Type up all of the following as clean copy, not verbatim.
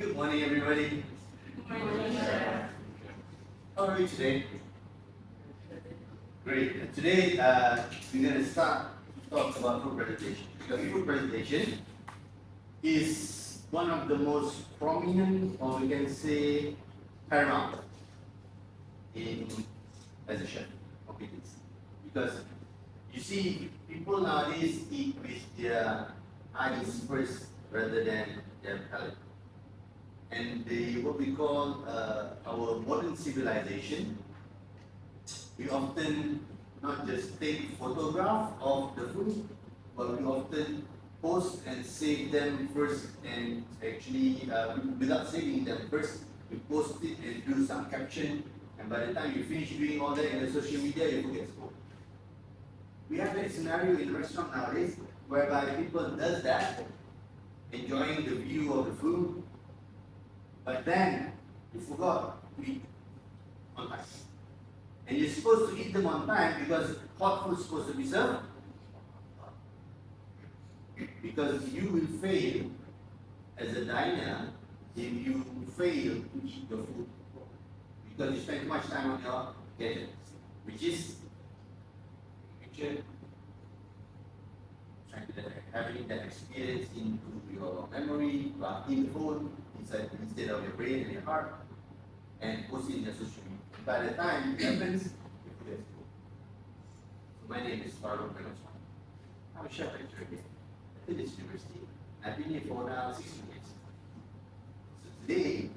Good morning, everybody. Good morning, sir. How are you today? Great. Today, we're going to start to talk about food presentation. Because food presentation is one of the most prominent, or we can say, paramount in as a chef or cookies. Because you see, people nowadays eat with their eyes first rather than their palate. And what we call our modern civilization, we often not just take photograph of the food, but we often post and save them first, and actually without saving them first, we post it and do some caption, and by the time you finish doing all that in the social media, you forget to post. We have that scenario in restaurant nowadays, whereby people does that, enjoying the view of the food, but then you forgot to eat on time. And you're supposed to eat them on time because hot food is supposed to be served. Because you will fail as a diner if you fail to eat your food. Because you spend too much time on your gadgets, which is picture, trying to having that experience into your memory, in the phone, instead of your brain and your heart, and post it in your social media. By the time it happens, you forget to go. So my name is Farooq Benaswan. I'm a chef at Turkey at Phillips University. I've been here for now 16 years. So today,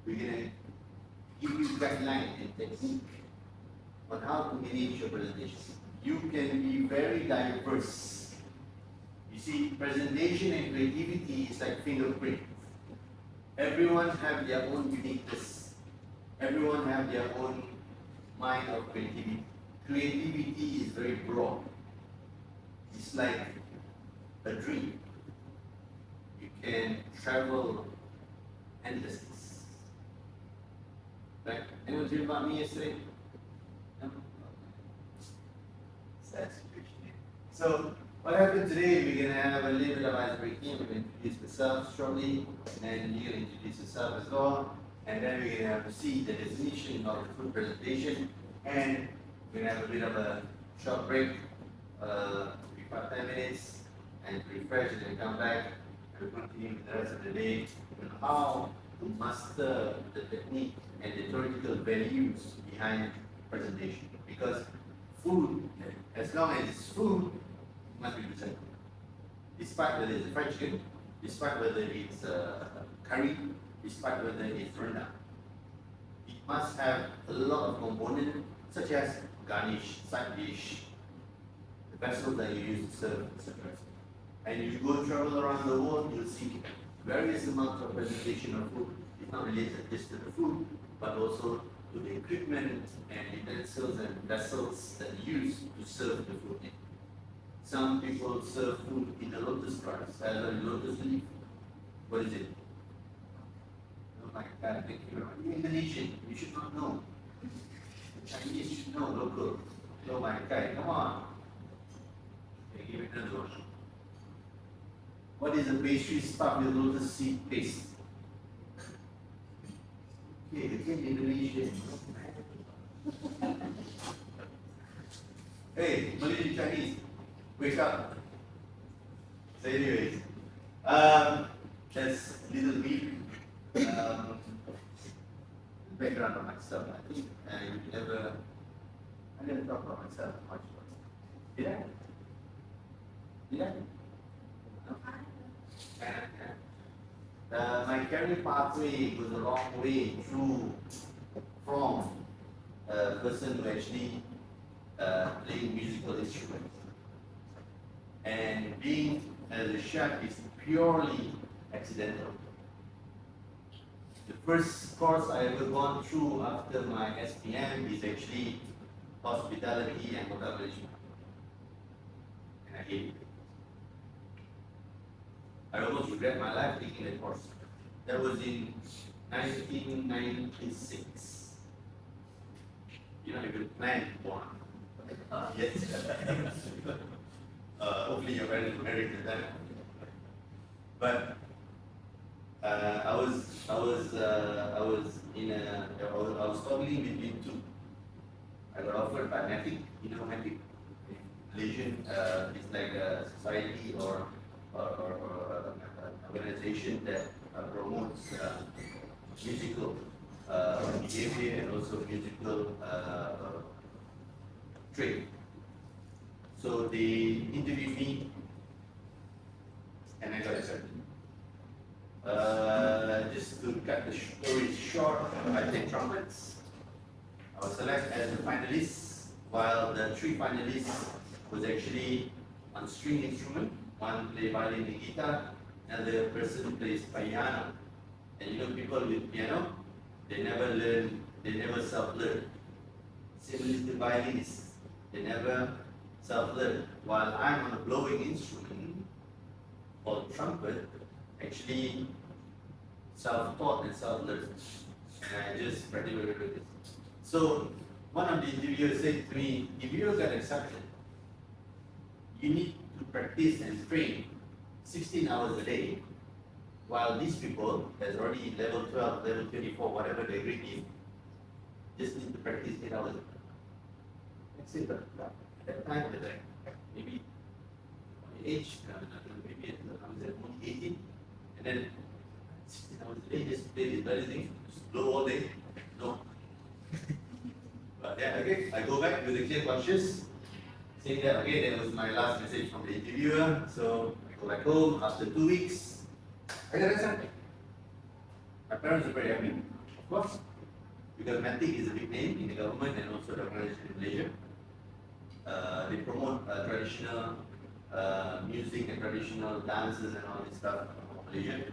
we're going to give you guideline and technique on how to manage your presentation. You can be very diverse. You see, presentation and creativity is like fingerprint. Everyone have their own uniqueness. Everyone have their own mind of creativity. Creativity is very broad. It's like a dream. You can travel endlessly. Right? Anyone dream about me yesterday? No? Sad situation. So, what happened today, we're going to have a little bit of ice breaking. We're going to introduce myself shortly, and then you're going to introduce yourself as well. And then we're going to have to see the definition of the food presentation. And we're going to have a bit of a short break, about 10 minutes, and refresh, and then come back and we'll continue with the rest of the day on how to master the technique and the theoretical values behind presentation. Because food, as long as it's food, must be presented. Despite whether it's fried chicken, despite whether it's curry, despite whether it's rendang. It must have a lot of components such as garnish, side dish, the vessel that you use to serve, etc. And you go travel around the world, you'll see various amounts of presentation of food. It's not related just to the food, but also to the equipment and utensils and vessels that you use to serve the food in. Some people serve food in a lotus grass, as a lotus leaf. What is it? Oh my God, thank you very much. You're Indonesian, you should not know. The Chinese should know local. Oh my God, come on. Okay, give it another one. What is a pastry stuffed with lotus seed paste? Okay, again Indonesian. Hey, Malaysian Chinese, wake up. So anyways, that's little bit background of myself. I think I never talk about myself much. Did I? Did I? No? My career pathway goes a long way through from a person who actually playing musical instruments. And being as a chef is purely accidental. The first course I ever gone through after my SPM is actually hospitality and hotel management. And I hate it. I almost regret my life taking that course. That was in 1996. You know, I could plan one. Yes. Hopefully your parents were married at that time. But I was toggling between two. I got offered by Matic, Matic, Malaysian, it's like a society or an organization that promotes musical behavior and also musical trade. So they interviewed me and I got accepted. Just to cut the story short, I played trumpets. I was selected as a finalist, while the three finalists was actually on string instrument. One play violin and guitar, and the person plays piano. And people with piano, they never self-learn. Similarly to violinists, they never self-learn. While I'm on a blowing instrument called trumpet, actually self-taught and self-learned. And I just practically with this. So one of the interviewers said to me, if you get accepted, you need to practice and train 16 hours a day, while these people that's already level 12, level 24, whatever they grade in, just need to practice 8 hours a day. That's it. At that time, at like maybe my age, maybe I was only 18, and then 16 hours a day, just play this bloody thing, just blow all day. No. But yeah, okay, I go back with a clear conscience, saying that, okay, that was my last message from the interviewer. So I go back home after 2 weeks. I got accepted. My parents are very happy, of course, because Matic is a big name in the government and also the organization in Malaysia. They promote traditional music and traditional dances and all this stuff in Malaysia.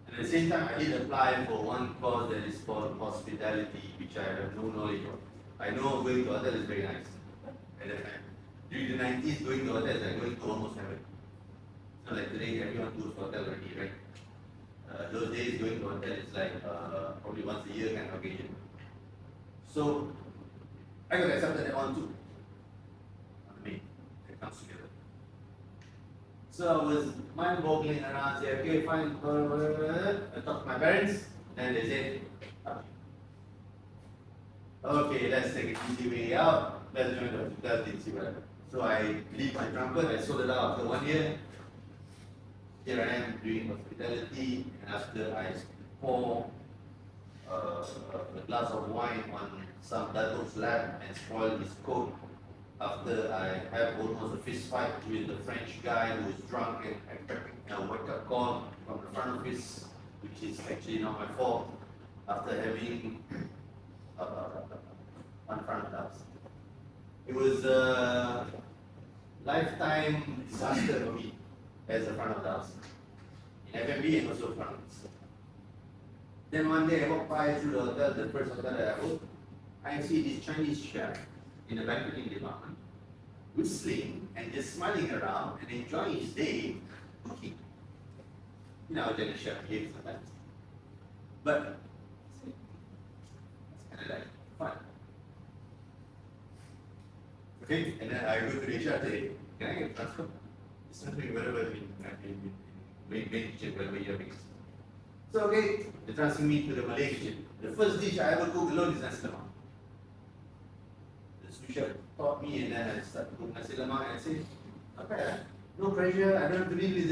And at the same time, I did apply for one course that is called hospitality, which I have no knowledge of. I know going to hotel is very nice at that time. During the 90s, going to hotel is like going to almost heaven. It's not like today, everyone goes to hotel already, right? Those days, going to hotel is like probably once a year kind of occasion. So, I got accepted that one too. On me, it comes together. So I was mind-boggling around, say, okay, fine, I talked to my parents, and they said, okay, let's take an easy way out, let's join the hospitality and see what happens. So I leave my trumpet, I sold it out after 1 year. Here I am doing hospitality, and after I pour a glass of wine on some Datuk's lap and spoil his coat, after I have almost a fist fight with the French guy who is drunk and expecting a wake-up call from the front office, which is actually not my fault, after having one front of the house. It was a lifetime disaster for me as a front of the house, in F&B and also front office. Then one day I walked by through the hotel, the first hotel that I worked, I see this Chinese chef in the banqueting department, whistling and just smiling around and enjoying his day cooking. You know how Chinese chef behaves sometimes. But it's kind of like fun. Okay, and then I go to the HR and say, can I get transfer? It's something whatever in main kitchen, whatever you have. So okay, they transfer me to the Malay kitchen. The first dish I ever cooked alone is nasi lemak. The sous chef taught me, and then I started to cook nasi lemak, and I said, okay, no pressure, I don't have to deal with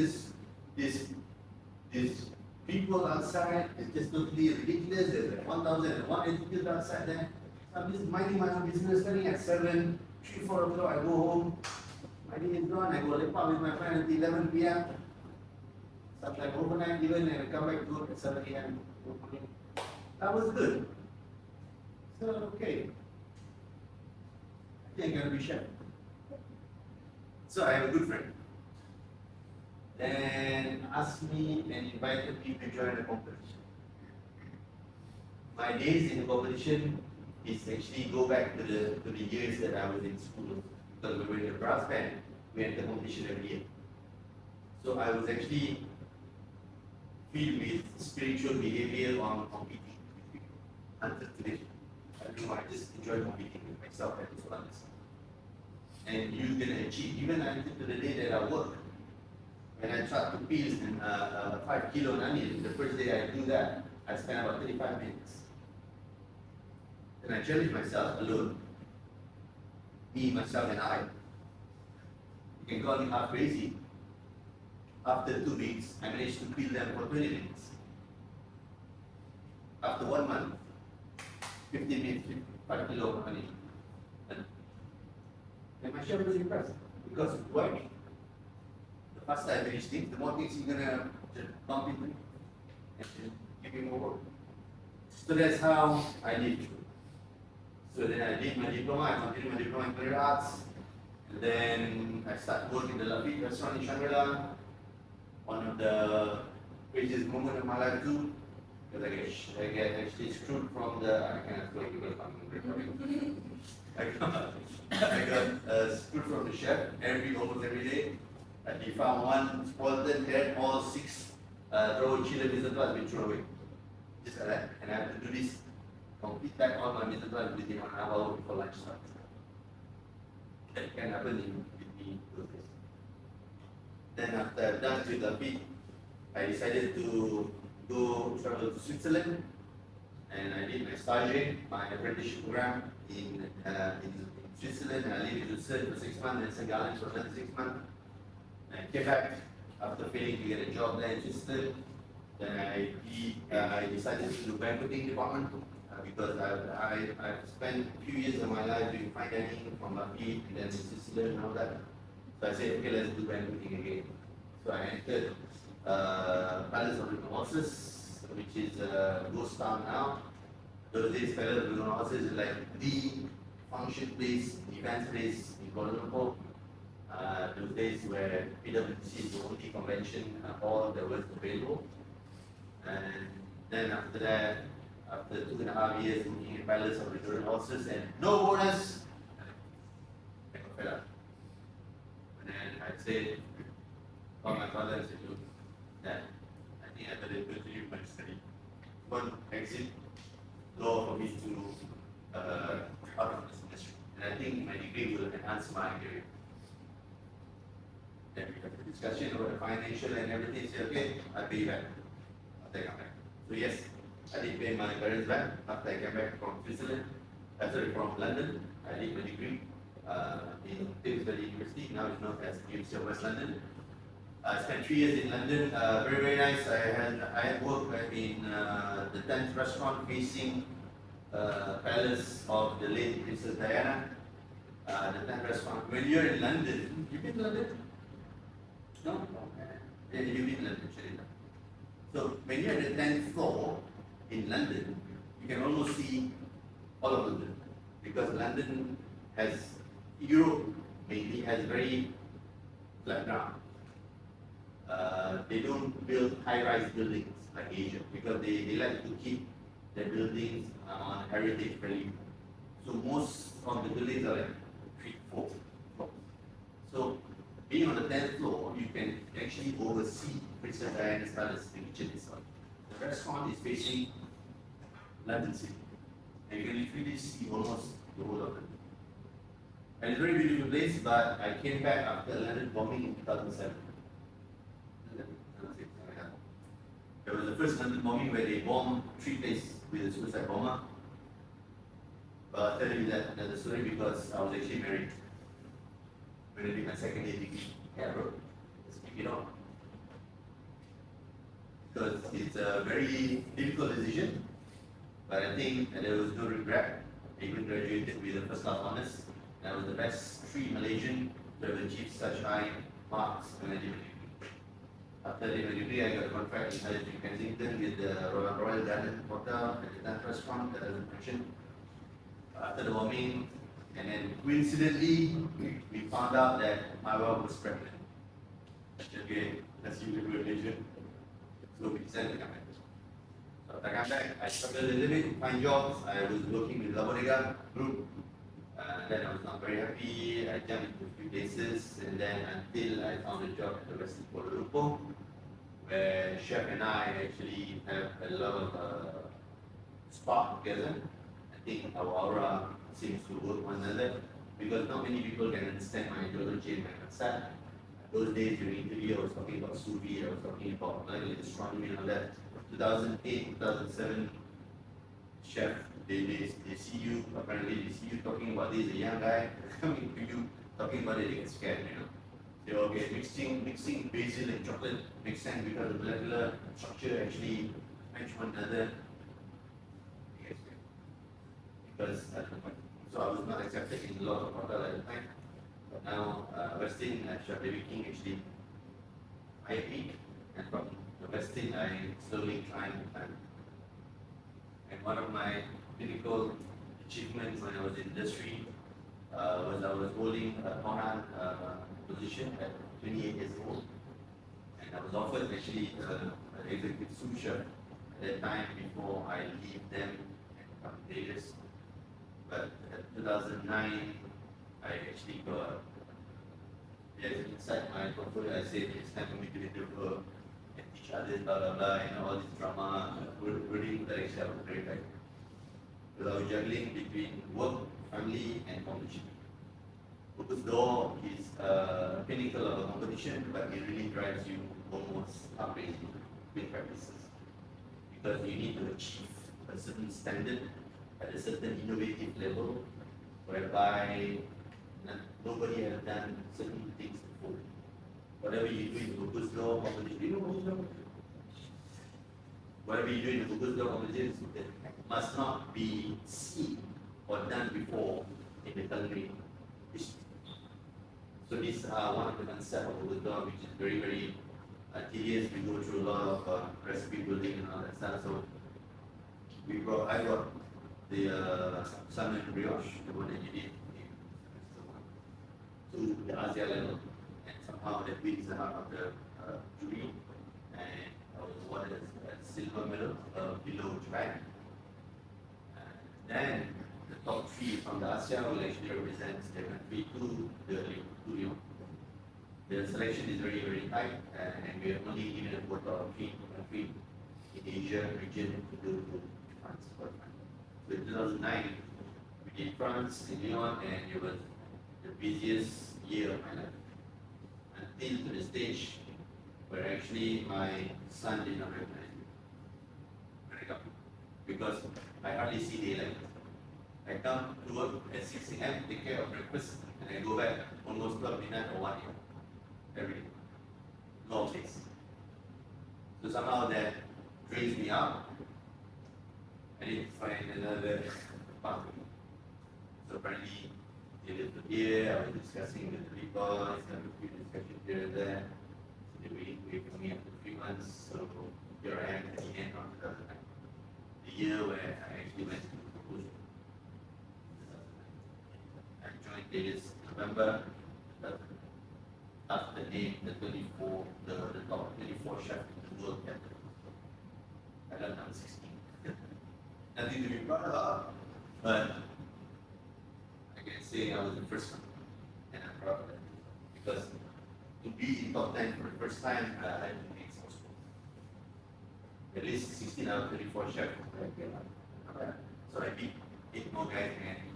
these people outside. It's just totally ridiculous. There's like 1,001 attitudes outside there. So I'm just minding my own business, starting at 7, 3, 4 o'clock, I go home. My day is gone, I go lepak with my friend until 11 p.m. Sometimes overnight even, and I come back to work at 7 a.m. That was good. So, okay. I think I'm gonna be chef. So I have a good friend. Then asked me and invited me to join the competition. My days in the competition is actually go back to the years that I was in school, because we were in the brass band. We had the competition every year. So I was actually filled with spiritual behavior on competing until today. I don't know, I just enjoy competing with myself and so on. And you can achieve even until the day that I work. when I tried to peel 5 kilo onion, the first day I do that, I spent about 35 minutes. Then I challenged myself alone, me, myself, and I. You can call me half crazy. After 2 weeks, I managed to peel them for 20 minutes. After 1 month, 15 minutes, 5 kilo onion. And my chef was impressed because it worked. The faster I finish things, the more things you're gonna just bump into and just give you more work. So that's how I lived through. So then I did my diploma, I continued my diploma in culinary arts, and then I started working in the Lafitte restaurant in Shangri-La. One of the craziest moments of my life too, because I get actually screwed from the, I cannot go because I'm recording. I got screwed from the chef almost every day. And he found one spoiled had all 6 raw chili mise en place been thrown away. Just like that. And I have to do this, complete back all my mise en place within 1 hour before lunch starts. That can happen in between those days. Then after I've done with the beat, I decided to go travel to Switzerland, and I did my stage, my apprenticeship program in Switzerland. And I lived in Lucerne for 6 months, and St. Gallen for another 6 months. And I came back after failing to get a job there in Switzerland. Then I decided to do banqueting department because I spent a few years of my life doing fine dining from Lafitte and then in Switzerland and all that. So I said, okay, let's do banqueting again. So I entered Palace of River Horses, which is a ghost town now. Those days, Palace of River Horses is like the function place, event place in Kuala Lumpur. Those days where PwC is the only convention hall that was available. And then after that, after 2.5 years working in Palace of River Horses and no bonus, I got fed up. And then I said, called my father and said, look, Dad, I think I better continue my study. One exit door for me to out of this industry. And I think my degree will enhance my career. Then we have a discussion about the financial and everything. Say, okay, I'll pay you back after I come back. So yes, I did pay my parents back after I came back from Switzerland. From London. I did my degree in Thamesville University. Now it's known as University of West London. I spent 3 years in London. Very very nice. I had worked in the 10th restaurant facing palace of the late Princess Diana. The 10th restaurant. When you're in London, you been to London? No? Yeah, you've been in London, Sharita. So when you're at the 10th floor in London, you can almost see all of London. Because London has, Europe mainly has very flat ground. They don't build high-rise buildings like Asia because they like to keep their buildings on heritage value. So most of the buildings are like 3, 4 floors. So being on the 10th floor, you can actually oversee Princess Diana's palace, the kitchen itself. The restaurant is facing London City, and you can literally see almost the whole of London. And it's a very beautiful place, but I came back after London bombing in 2007. It was the first London bombing where they bombed 3 places with a suicide bomber. But I'll tell you that another story because I was actually married when I did my second year degree. Yeah, bro, let's kick it on. Because it's a very difficult decision, but I think that there was no regret. I even graduated with a first class honors. I was the best 3 Malaysian to have achieved such high marks when I did my degree. After I did my degree, I got a contract in High Street, Kensington with the Royal Garden Hotel and the 10th restaurant that I mentioned. After the bombing, and then coincidentally, we found out that my wife was pregnant. Okay, that's usually good Malaysia. So we decided to come back. So after I came back, I struggled a little bit to find jobs. I was working with La Bodega Group. Then I was not very happy. I jumped into a few places, and then until I found a job at the Western Kuala Lumpur, where Chef and I actually have a lot of spark together. I think our aura seems to work one another because not many people can understand my ideology and my concept. those days during interview, I was talking about sous vide, I was talking about like astronomy and all that. 2008, 2007, chef, they see you, apparently they see you talking about this, a young guy coming to you, talking about it, they get scared, you know. They okay, mixing basil and chocolate makes sense because the molecular structure actually match one another. They get scared. Because at the point, so I was not accepted in a lot of hotel at the time. But now, Westin, Chef David King actually hired me, and from the Westin, I slowly climbed. And one of my pinnacle achievements when I was in industry was I was holding a Conan position at 28 years old. And I was offered actually an executive sous chef at that time before I leave them and become Vegas. But in 2009, I actually got, inside my portfolio, I said it's time for me to interview and teach others, blah blah blah, and all this drama, really direction I was very tight. Because I was juggling between work, family, and competition. Focus Door is a pinnacle of a competition, but it really drives you almost crazy with practices. Because you need to achieve a certain standard at a certain innovative level, whereby nobody has done certain things before. Whatever you do in Focus Door competition, do you know Focus Door? Whatever you do in the Focus Door competition must not be seen or done before in the culinary history. So these are one of the concepts of Focus Door, which is very, very tedious. We go through a lot of recipe building and all that stuff. So I got the salmon brioche, the one that you did to the Asia level, and somehow that wins the heart of the jury, and I was awarded a silver medal below Japan. Then the top three from the Asia will actually represent the country to the Lyon. The selection is very, very tight, and we are only given a quota of 3 countries in Asia region to go to France for France. So in 2009, we did France in Lyon, and it was the busiest year of my life. Until to the stage where actually my son did not recognize me. Because I hardly see daylight. I come to work at 6 a.m., take care of breakfast, and I go back almost 12 midnight or 1 a.m. every day. Long days. So somehow that drains me out. I need to find another pathway. So apparently, a little here, I was discussing with the people, some few discussions here and there. So they wait for me after 3 months, so here I am at the end of the year where I actually went to the proposal. I joined Vegas in November, after the name, the top 24 chef in the world category. I got number 16. Nothing to be proud of, but I can say I was the first one, and I'm proud of that. Because to be in top 10 for the first time, I didn't think so. At least 16 out of 34 chefs. So I beat 8 more guys than me.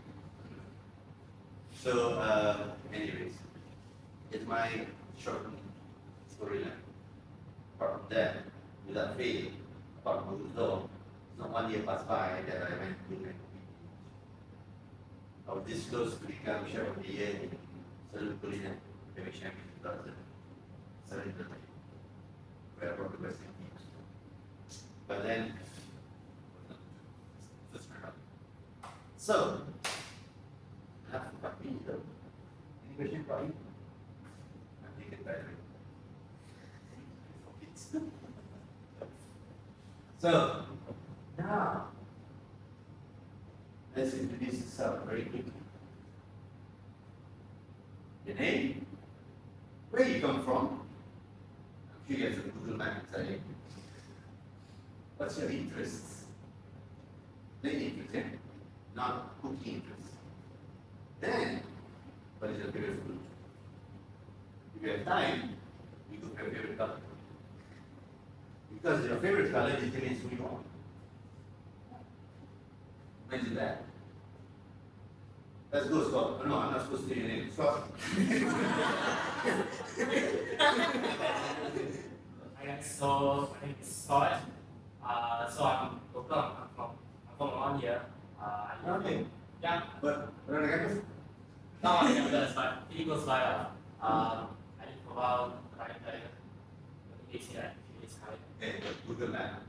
So, anyways, it's my short storyline. Apart from that, without fail, apart from Focus Door, not 1 year passed by that I went to the I was this close to become chef of the year in Salute Culinary Champion 2017, where I brought the best in teams. But then, first round. So, enough about me though. Any question about you? I'm thinking better. So, now, let's introduce yourself very quickly. Your name, where you come from. I'm sure you have some Google Map inside. What's your interests? Main interest, yeah? Not cooking interest. Then, what is your favorite food? If you have time, you cook your favorite color. Because your favorite color determines who you are. Imagine that. Let's go, Scott. Oh, no, I'm not supposed to say your name. Scott. so my name is Scott. So I'm local. I'm from around here. I live Okay. yeah, Berapa campus? not on campus, but pretty close by. I live about like 20 minutes here, 50 minutes away. Okay, Google Map.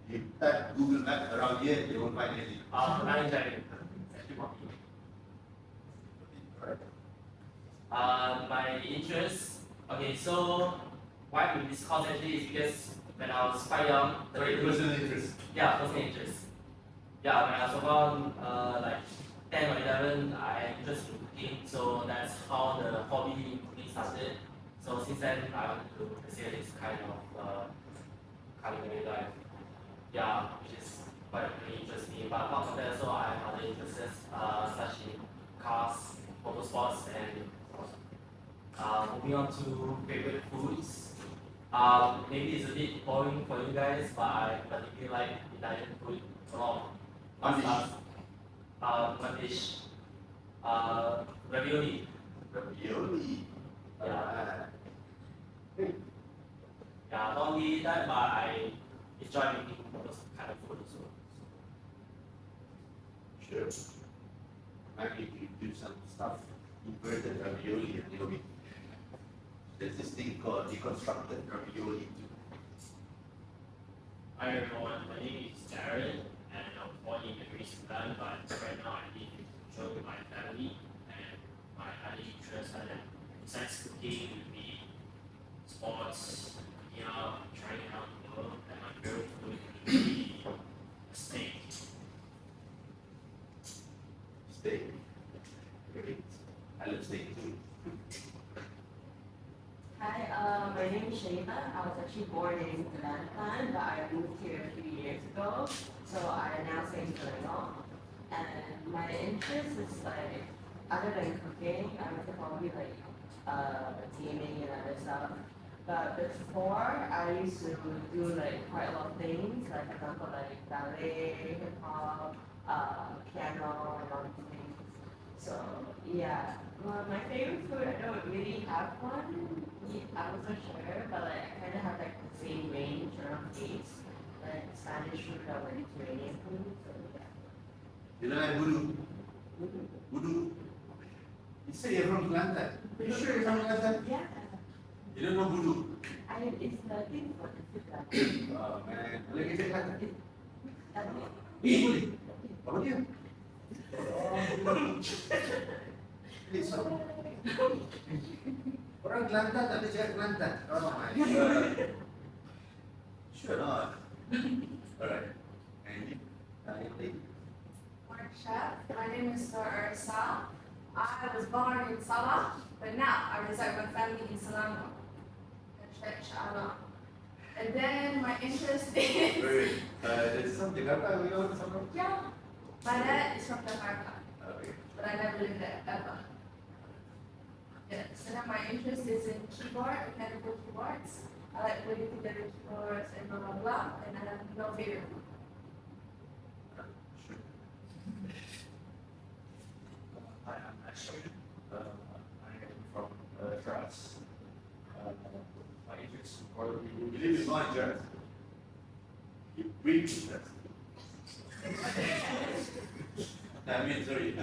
You type Google Map around here, you won't find anything. Nine driving. It's actually 40. Alright. My interest. Okay, so why I'm in this course actually is because when I was quite young, Personal interest. yeah, personal interest. Yeah, when I was around like 10 or 11, I had interest in cooking, so that's how the hobby cooking started. So since then, I wanted to pursue this kind of culinary life. Yeah, which is quite really interesting. But apart from that, so I have other interests such in cars, motorsports, and moving on to favorite foods. Maybe it's a bit boring for you guys, but I particularly like Italian food a lot. One dish. One dish. Ravioli. Ravioli. Yeah. Yeah, not only that, but I enjoy making those kind of food as well. Sure. Maybe you do some stuff, inverted ravioli and you'll be. There's this thing called deconstructed ravioli too. Hi everyone, my name is Darren, and I was born in Greece, Sudan, but right now I live in Chong with my family, and my other interests are that besides cooking would be sports, trying out the world, and my favorite food would be steak. Steak. Great. I love steak too. Hi, my name is Shayla. I was actually born in Kelantan, but I moved here a few years ago. So I now stay in Selangor. And my interest is like, other than cooking, I would probably like gaming and other stuff. But before, I used to do like quite a lot of things, like for example like ballet, hip hop, piano, and all these things. So yeah, well, my favorite food, I don't really have one. I wasn't sure, but like I kind of have like the same range around taste, like Spanish food or Mediterranean food. So yeah. You know voodoo? Voodoo? You say you're from Kelantan. Are you sure you're from Kelantan? Yeah, You don't know voodoo? it's the thing for the food. Oh man, boleh kita Kelantan? Uh, Boleh? Apa dia? Please, orang Kelantan tak ada cakap Kelantan. Oh my god. Sure not. Alright. And you? Please. Morning, Chef. My name is Sir Ursa. I was born in Sabah, but now I reside with my family in Selangor. Inshallah. And then my interest is, Wait, there's some Jakarta we know some. yeah, my dad is from Jakarta, Okay. but I never lived there ever. Yes, and then my interest is in keyboard, mechanical keyboards. I like putting together keyboards and blah blah blah, and I have no favorite food. Sure. Hi, I'm Ashley. I am from France. My interests are You live in Mount Jared. You breathe in that. I mean, sorry,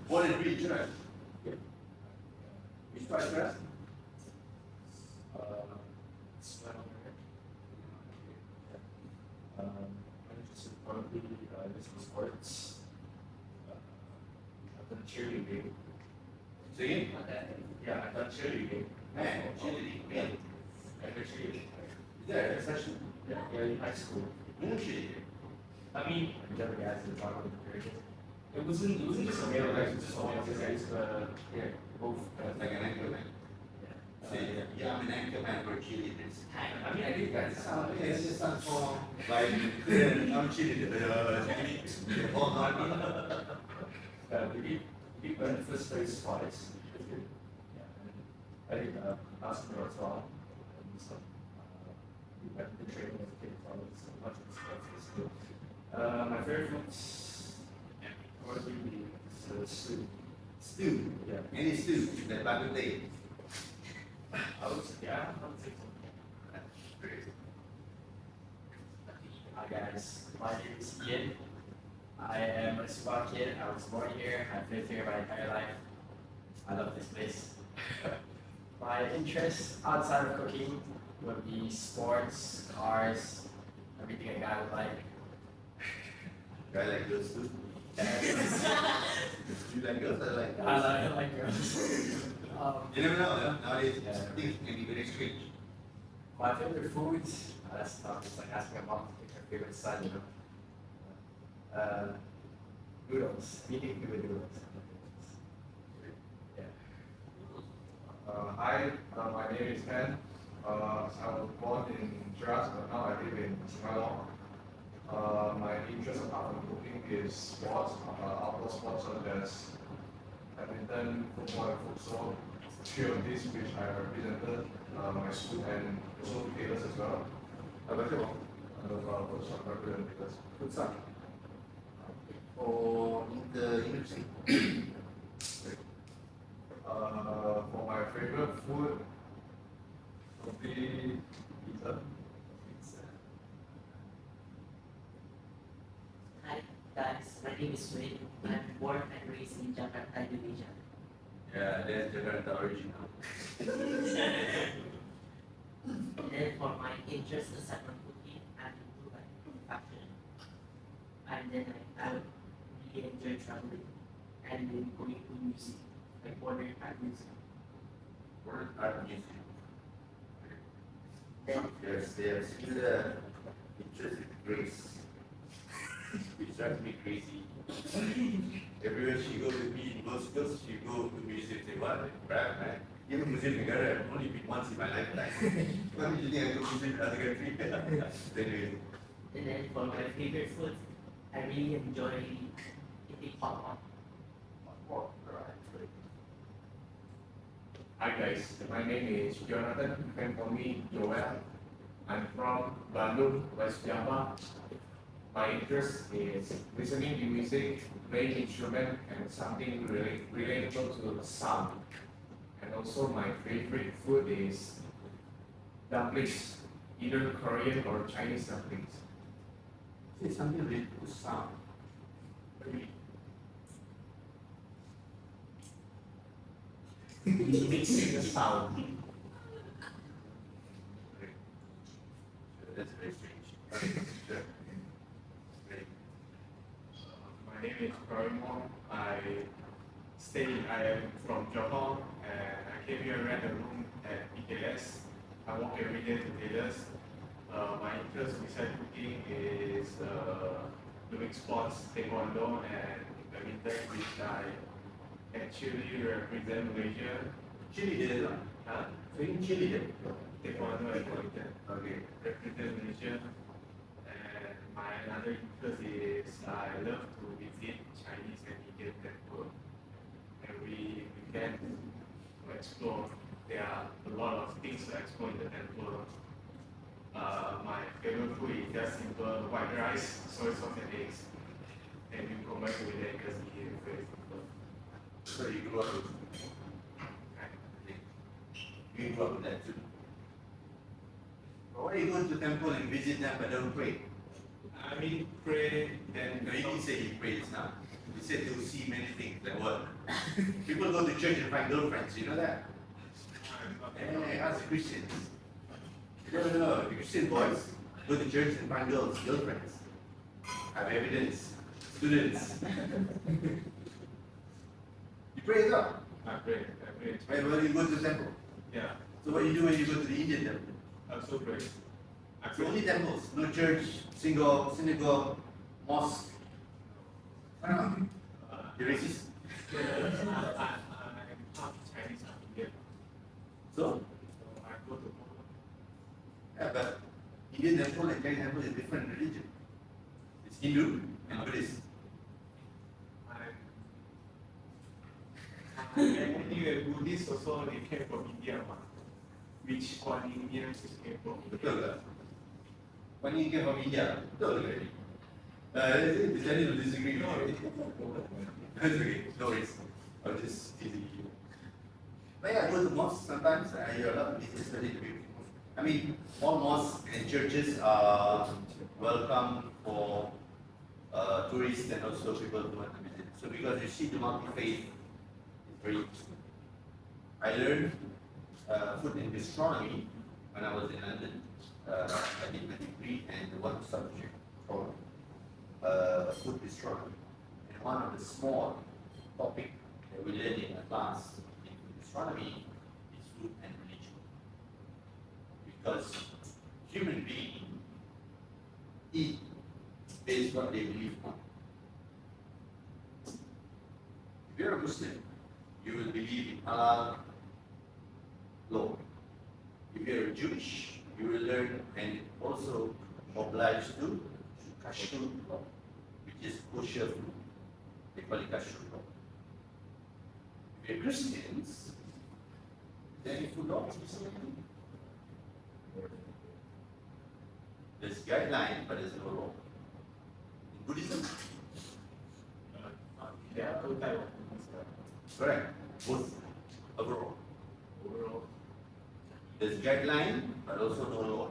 born and breathed Jared. Which part of Jared? My interests are probably different sports. I've done cheerleading. Say again? Yeah, I've done cheerleading. Man, cheerleading, man. I've done cheerleading. Is there a session? Yeah, in high school. No cheerleading. I mean, I never guys in the talk with the period. It wasn't just a male guys, it was just all guys, yeah, both. Like an anchor man. Say, yeah, I'm an anchor man for cheerleaders. I mean, I think that's Okay, this is some form, like, I'm cheerleader, all not. we went first place twice. It's good. Yeah, and I think basketball as well. And so, we went to training as a kid as well. So much of sports is good. My favorite foods probably be stew. Stew, Yeah. any stew, that bak kut teh. I would say so. Great. I am a small kid. I was born here. I've lived here my entire life. I love this place. My interests outside of cooking would be sports, cars, everything a guy would like. I like girls too. And You like girls? I like girls. I like girls. You never know, yeah? Nowadays, Yeah. things can be very strange. My favorite foods, that's tough. It's like asking a mom to pick her favorite son, you know. Noodles, eating with noodles. Yeah. Hi, my name is Ken. I was born in Shiraz, but now I live in Singapore. My interest apart from cooking is sports, outdoor sports such as badminton, football, and futsal. Three of these which I represented my school and also retailers as well. Apa tu? Also represented Futsal. For the university. For my favorite food, probably pizza. Hi guys, my name is Wade. I'm born and raised in Jakarta, Indonesia. Yeah, that's the original. And then for my interest aside from cooking, I'm into like fashion. And then I really enjoy traveling and then going to music, like modern art music. What art music? Then They have similar interest with Grace. Which drives me crazy. Everywhere she goes with me in most girls, she go to music, say, what? Crap, man. Even Muslim Negara, I've only been once in my lifetime. Why would you think I go visit another country? Anyway, and then for my favorite food, I really enjoy eating hot pot. Hi guys, my name is Jonathan. You can call me Joel. I'm from Bandung, West Java. My interest is listening to music, playing instrument, and something relatable to sound. And also my favorite food is dumplings, either Korean or Chinese dumplings. say something related to sound. Mixing the sound. That's very strange. Sure. Great. My name is Parimon. I am from Johor and I came here and rent a room at PKS. I walk every day to Taylor's. My interest besides cooking is doing sports, taekwondo and badminton, which I actually represent Malaysia. Chili did it, Huh? so in Chili did it. Taekwondo and badminton. Okay. Represent Malaysia. And my another interest is I love to visit Chinese and Indian temple. Every weekend to explore. There are a lot of things to explore in the temple. My favorite food is just simple white rice, soy sauce and eggs. And you combine with that because it is very simple. So you grew up with, you grew up with that too. But why you go to temple and visit them but don't pray? I mean, pray, then No, you didn't say he prays now. You said he'll see many things like what? People go to church and find girlfriends, you know that? Hey, ask Christians. No, the Christian boys go to church and find girlfriends. I have evidence. Students. You pray God. I pray. Right, where do you go to the temple? Yeah, So what do you do when you go to the Indian temple? I also pray. I It's only temples, no church, synagogue, mosque. You're racist. I'm half Chinese and Indian, So, so I go to yeah, but Indian temple and Chinese temple is different religion. It's Hindu and Buddhist. Anyway, Buddhist also they came from India, which one Indians came from. Betul tak? When you came from India, betul ke? Is there any to disagree with you? That's okay, no worries. I'll just teasing you. But yeah, I go to mosques sometimes. I hear a lot of business study to be. I mean, all mosques and churches are welcome for tourists and also people who want to visit. So because you see the multi-faith is very interesting. I learned food and gastronomy when I was in London. I did my degree and one subject called food gastronomy. And one of the small topic that we learned in a class in food gastronomy is food and religion. Because human beings eat based what they believe on. If you're a Muslim, you will believe in halal law. If you're a Jewish, you will learn and also obliged to kashrut law, which is kosher food. They call it kashrut law. If you're Christians, then food law is there's guideline, but there's no law. In Buddhism, Yeah, okay. correct, both overall. Overall, There's guideline, but also no law.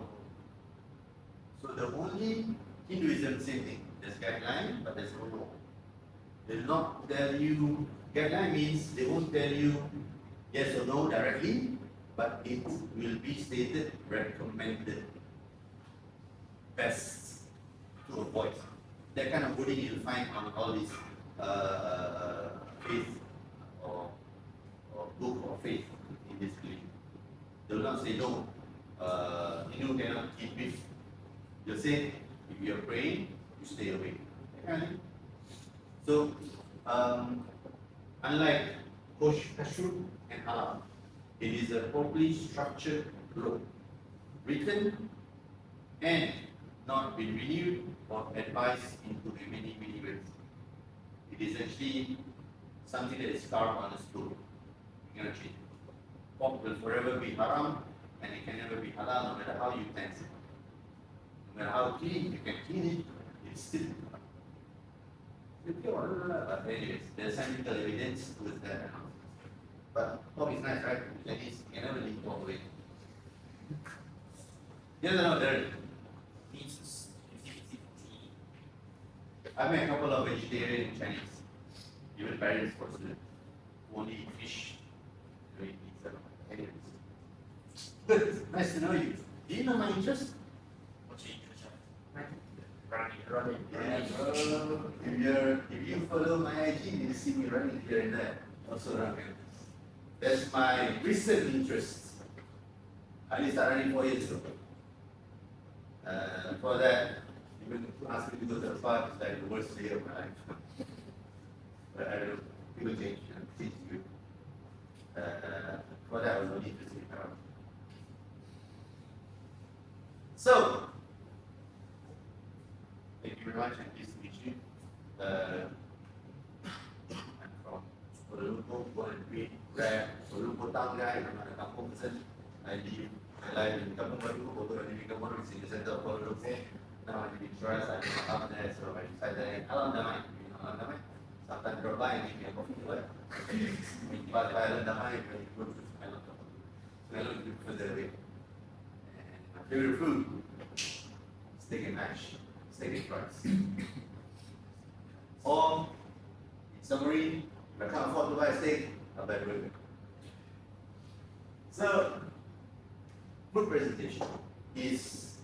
So the only Hinduism, same thing. There's guideline, but there's no law. They will not tell you, guideline means they won't tell you yes or no directly, but it will be stated recommended, best to avoid. That kind of wording you'll find on all these faith or book or faith in this religion. They will not say no, Hindu cannot eat beef. They'll say if you're praying, you stay away. That kind of thing. So, unlike kashrut and halal, it is a properly structured law, written and not been renewed or advised into many ways. It is actually something that is carved on a stone. You cannot change it. Pork will forever be haram and it can never be halal no matter how you cleanse it. No matter how clean you can clean it, it's still haram. But anyways, there's scientific evidence with that. But pork is nice, right? Chinese can never leave pork away. Yes or no, Darren? Means is 50-50. I met a couple of vegetarian Chinese, even parents for students, who only eat fish, they eat pizza. Anyways. Nice to know you. Do you know my interest? What's your interest? Running. Yeah, if you follow my IG, you see me running here and there, also running. That's my recent interest. I only started running 4 years ago. For that, even ask me to go to the park, it's like the worst day of my life. But I don't know, people change, things good. For that, I was only interested in around. So, thank you very much, and nice to meet you. I'm from Kuala Lumpur, born and bred, rare Kuala Lumpur town guy. I'm not a kampung person. I live my life in Kampung Baru, although I live in Kampung Baru, it's in the center of Kuala Lumpur. Now I live in Troas, I live up there, so I decided in Alam Damai. You know Alam Damai? Sometimes drop by and give me a coffee, what? But Alam Damai, very close to Smelot. Smelot is further away. And my favorite food, steak and mash, steak and fries. Or, in summary, if I can't afford to buy a steak, I'll buy a burger. So, food presentation is,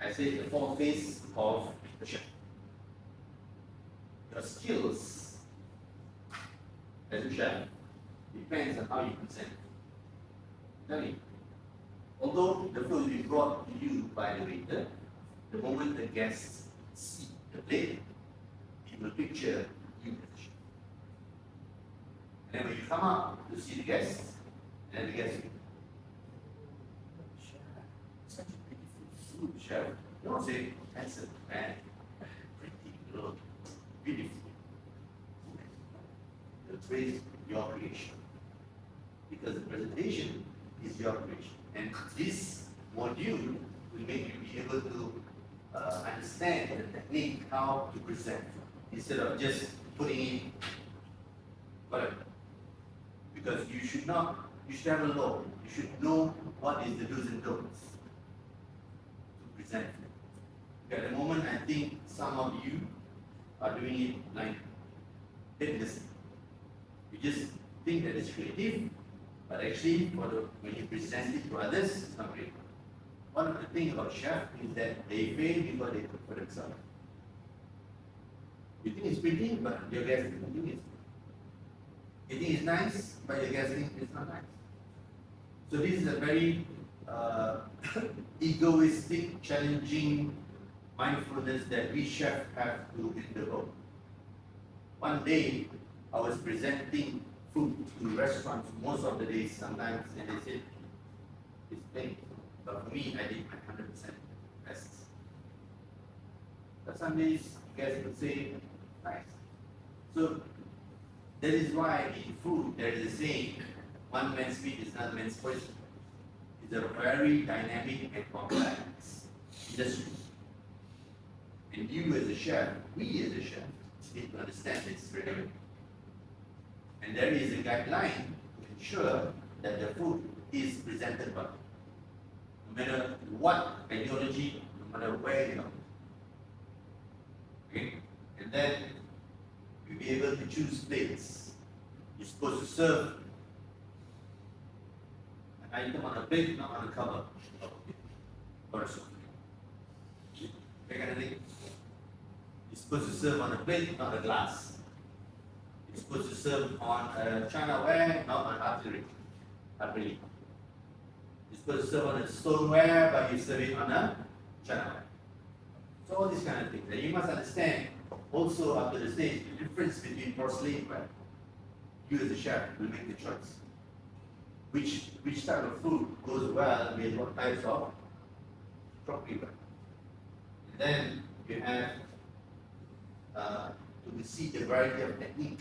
I say, the fourth phase of the chef. Your skills as a chef depends on how you present. Tell me, although the food will be brought to you by the waiter, the moment the guests see the plate, it will picture you as a chef. And then when you come out to see the guests, and the guests will, chef, such a beautiful food, chef. You don't say handsome, man, pretty, look, beautiful. The praise your creation. Because the presentation is your creation. And this module will make you be able to understand the technique how to present instead of just putting in whatever. Because you should have a law. You should know what is the do's and don'ts to present. At the moment, I think some of you are doing it blind. Then listen. You just think that it's creative, but actually, when you present it to others, it's not great. One of the things about chef is that they fail before they cook for themselves. You think it's pretty, but your guest doesn't think it's. You think it's nice, but your guest thinks it's not nice. So this is a very egoistic, challenging mindfulness that we chefs have to develop. One day, I was presenting food to restaurants most of the days sometimes, and they said, it's plain. But for me, I did my 100% best. But some days, guys would say, nice. So, that is why in food, there is a saying, one man's meat is another man's poison. It's a very dynamic and complex industry. And you as a chef, we as a chef, need to understand this very. And there is a guideline to ensure that the food is presented well. No matter what ideology, no matter where you are. Okay? And then you'll be able to choose plates. You're supposed to serve an item on a plate, not on a cover of a plate or a soup. That kind of thing. You're supposed to serve on a plate, not a glass. You're supposed to serve on a chinaware, not on artillery. Artillery. You're supposed to serve on a stoneware, but you serve it on a chinaware. So all these kind of things. And you must understand also up to the stage the difference between porcelainware. You as a chef will make the choice. Which type of food goes well with what types of crockeryware. And then you have to see the variety of technique,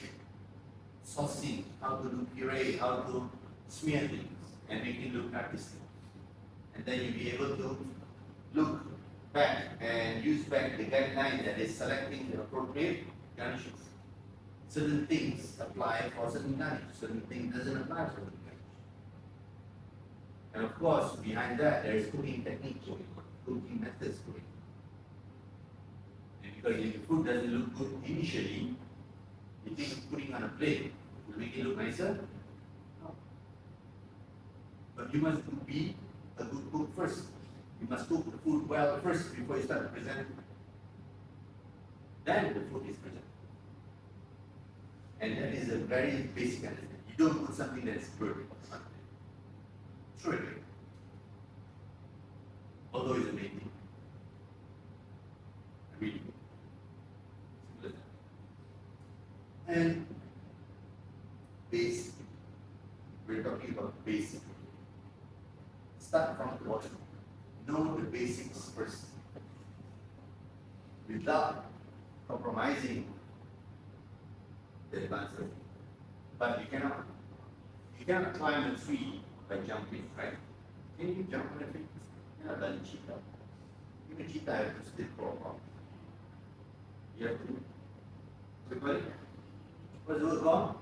saucing, how to do puree, how to smear things and make it look artistic. And then you'll be able to look back and use back the guideline that is selecting the appropriate garnishes. Certain things apply for certain garnish, certain things doesn't apply for certain garnish. And of course, behind that there is cooking technique going on, cooking methods going on. And because if the food doesn't look good initially, you think putting on a plate will make it look nicer? No. But you must be a good cook first. You must cook the food well first before you start to present it. Then the food is presented. And that is a very basic understanding. You don't put something that is perfect on it. Throw it away. Although it's amazing. Really. And basic. We're talking about basic. Start from the bottom. Know the basics first. Without compromising the advancement. But you cannot climb a tree by jumping, right? Can you jump on a tree? You're not done cheetah. Even cheetah have to still crawl up. You have to. Everybody? What's the word called?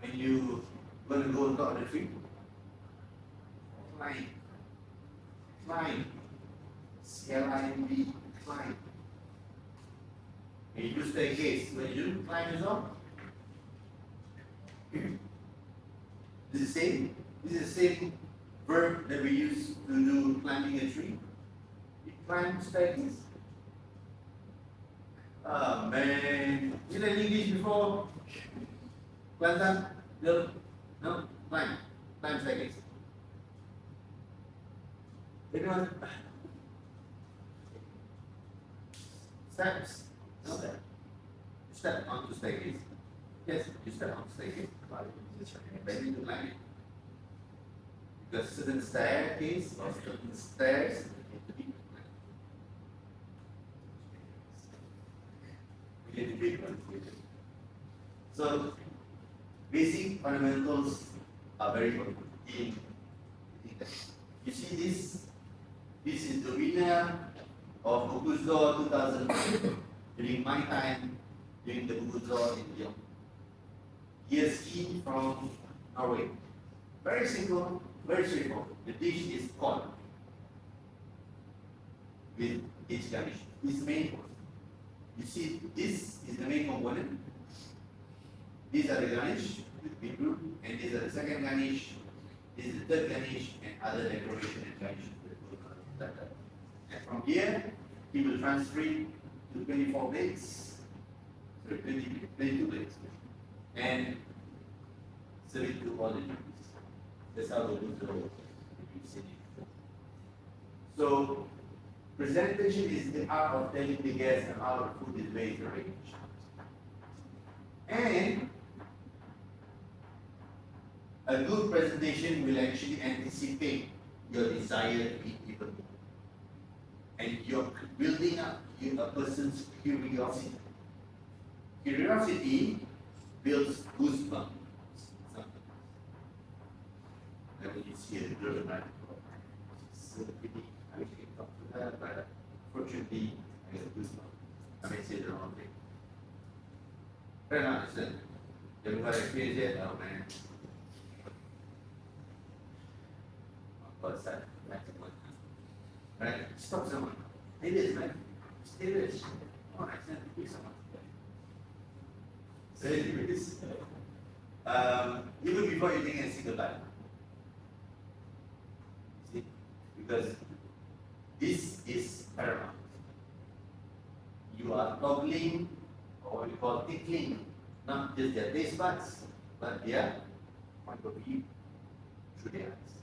When you going to go on top of the tree? Climb. Climb. C-L-I-M-B. Climb. When you do staircase, when you do climb as well? This is the same. This is the same verb that we use to do climbing a tree. You climb staircase. Oh man. You learned English before? Climb? No? No? Climb. Climb staircase. Anyone? Steps. No that. You step onto staircase. Yes, you step onto staircase. Maybe to climb it. Because certain staircase or certain stairs need to be climbed. We get the big ones later. So basic fundamentals are very important. You see this? This is the winner of Bocuse d'Or 2000 during my time during the Bocuse d'Or in Lyon. He is ski from Norway. Very simple, very straightforward. The dish is cod with each garnish. His main course. You see, this is the main component. These are the garnish with beetroot, and these are the second garnish. This is the third garnish, and other decoration and garnish that will come later. And from here, he will transfer it to 24 plates, sorry, 22 plates, and serve it to all the duties. That's how we do the duties. So, presentation is the art of telling the guests how the food is made arranged. And a good presentation will actually anticipate your desire to eat even more. And you're building up a person's curiosity. Curiosity builds goosebumps. Like when you see a girl, right? It's so pretty. I wish I could talk to her, but fortunately, I get goosebumps. I may say the wrong thing. Fair enough, listen. You haven't got experience yet? Oh man. What's that? That's the one. Right? Stop someone. It is, man. Stay this. Oh, I sent to someone. So anyways, even before you think and see the bite. See? Because this is paramount. You are toggling, or what we call tickling, not just their taste buds, but their point of view through their eyes.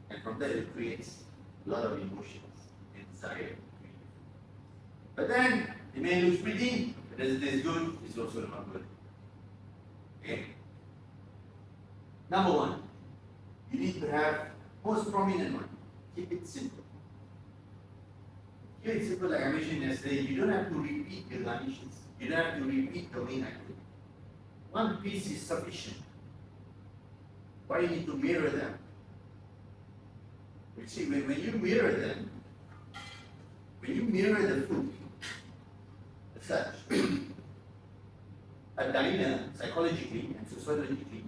And from there it creates a lot of emotions and desire. But then it may look pretty, it doesn't taste good, it's also not good. Okay? Number one, you need to have most prominent one. Keep it simple. Keep it simple, like I mentioned yesterday, you don't have to repeat the garnishes. You don't have to repeat the main item. One piece is sufficient. Why you need to mirror them? You see, when you mirror them, when you mirror the food, as such, a diner, psychologically and sociologically,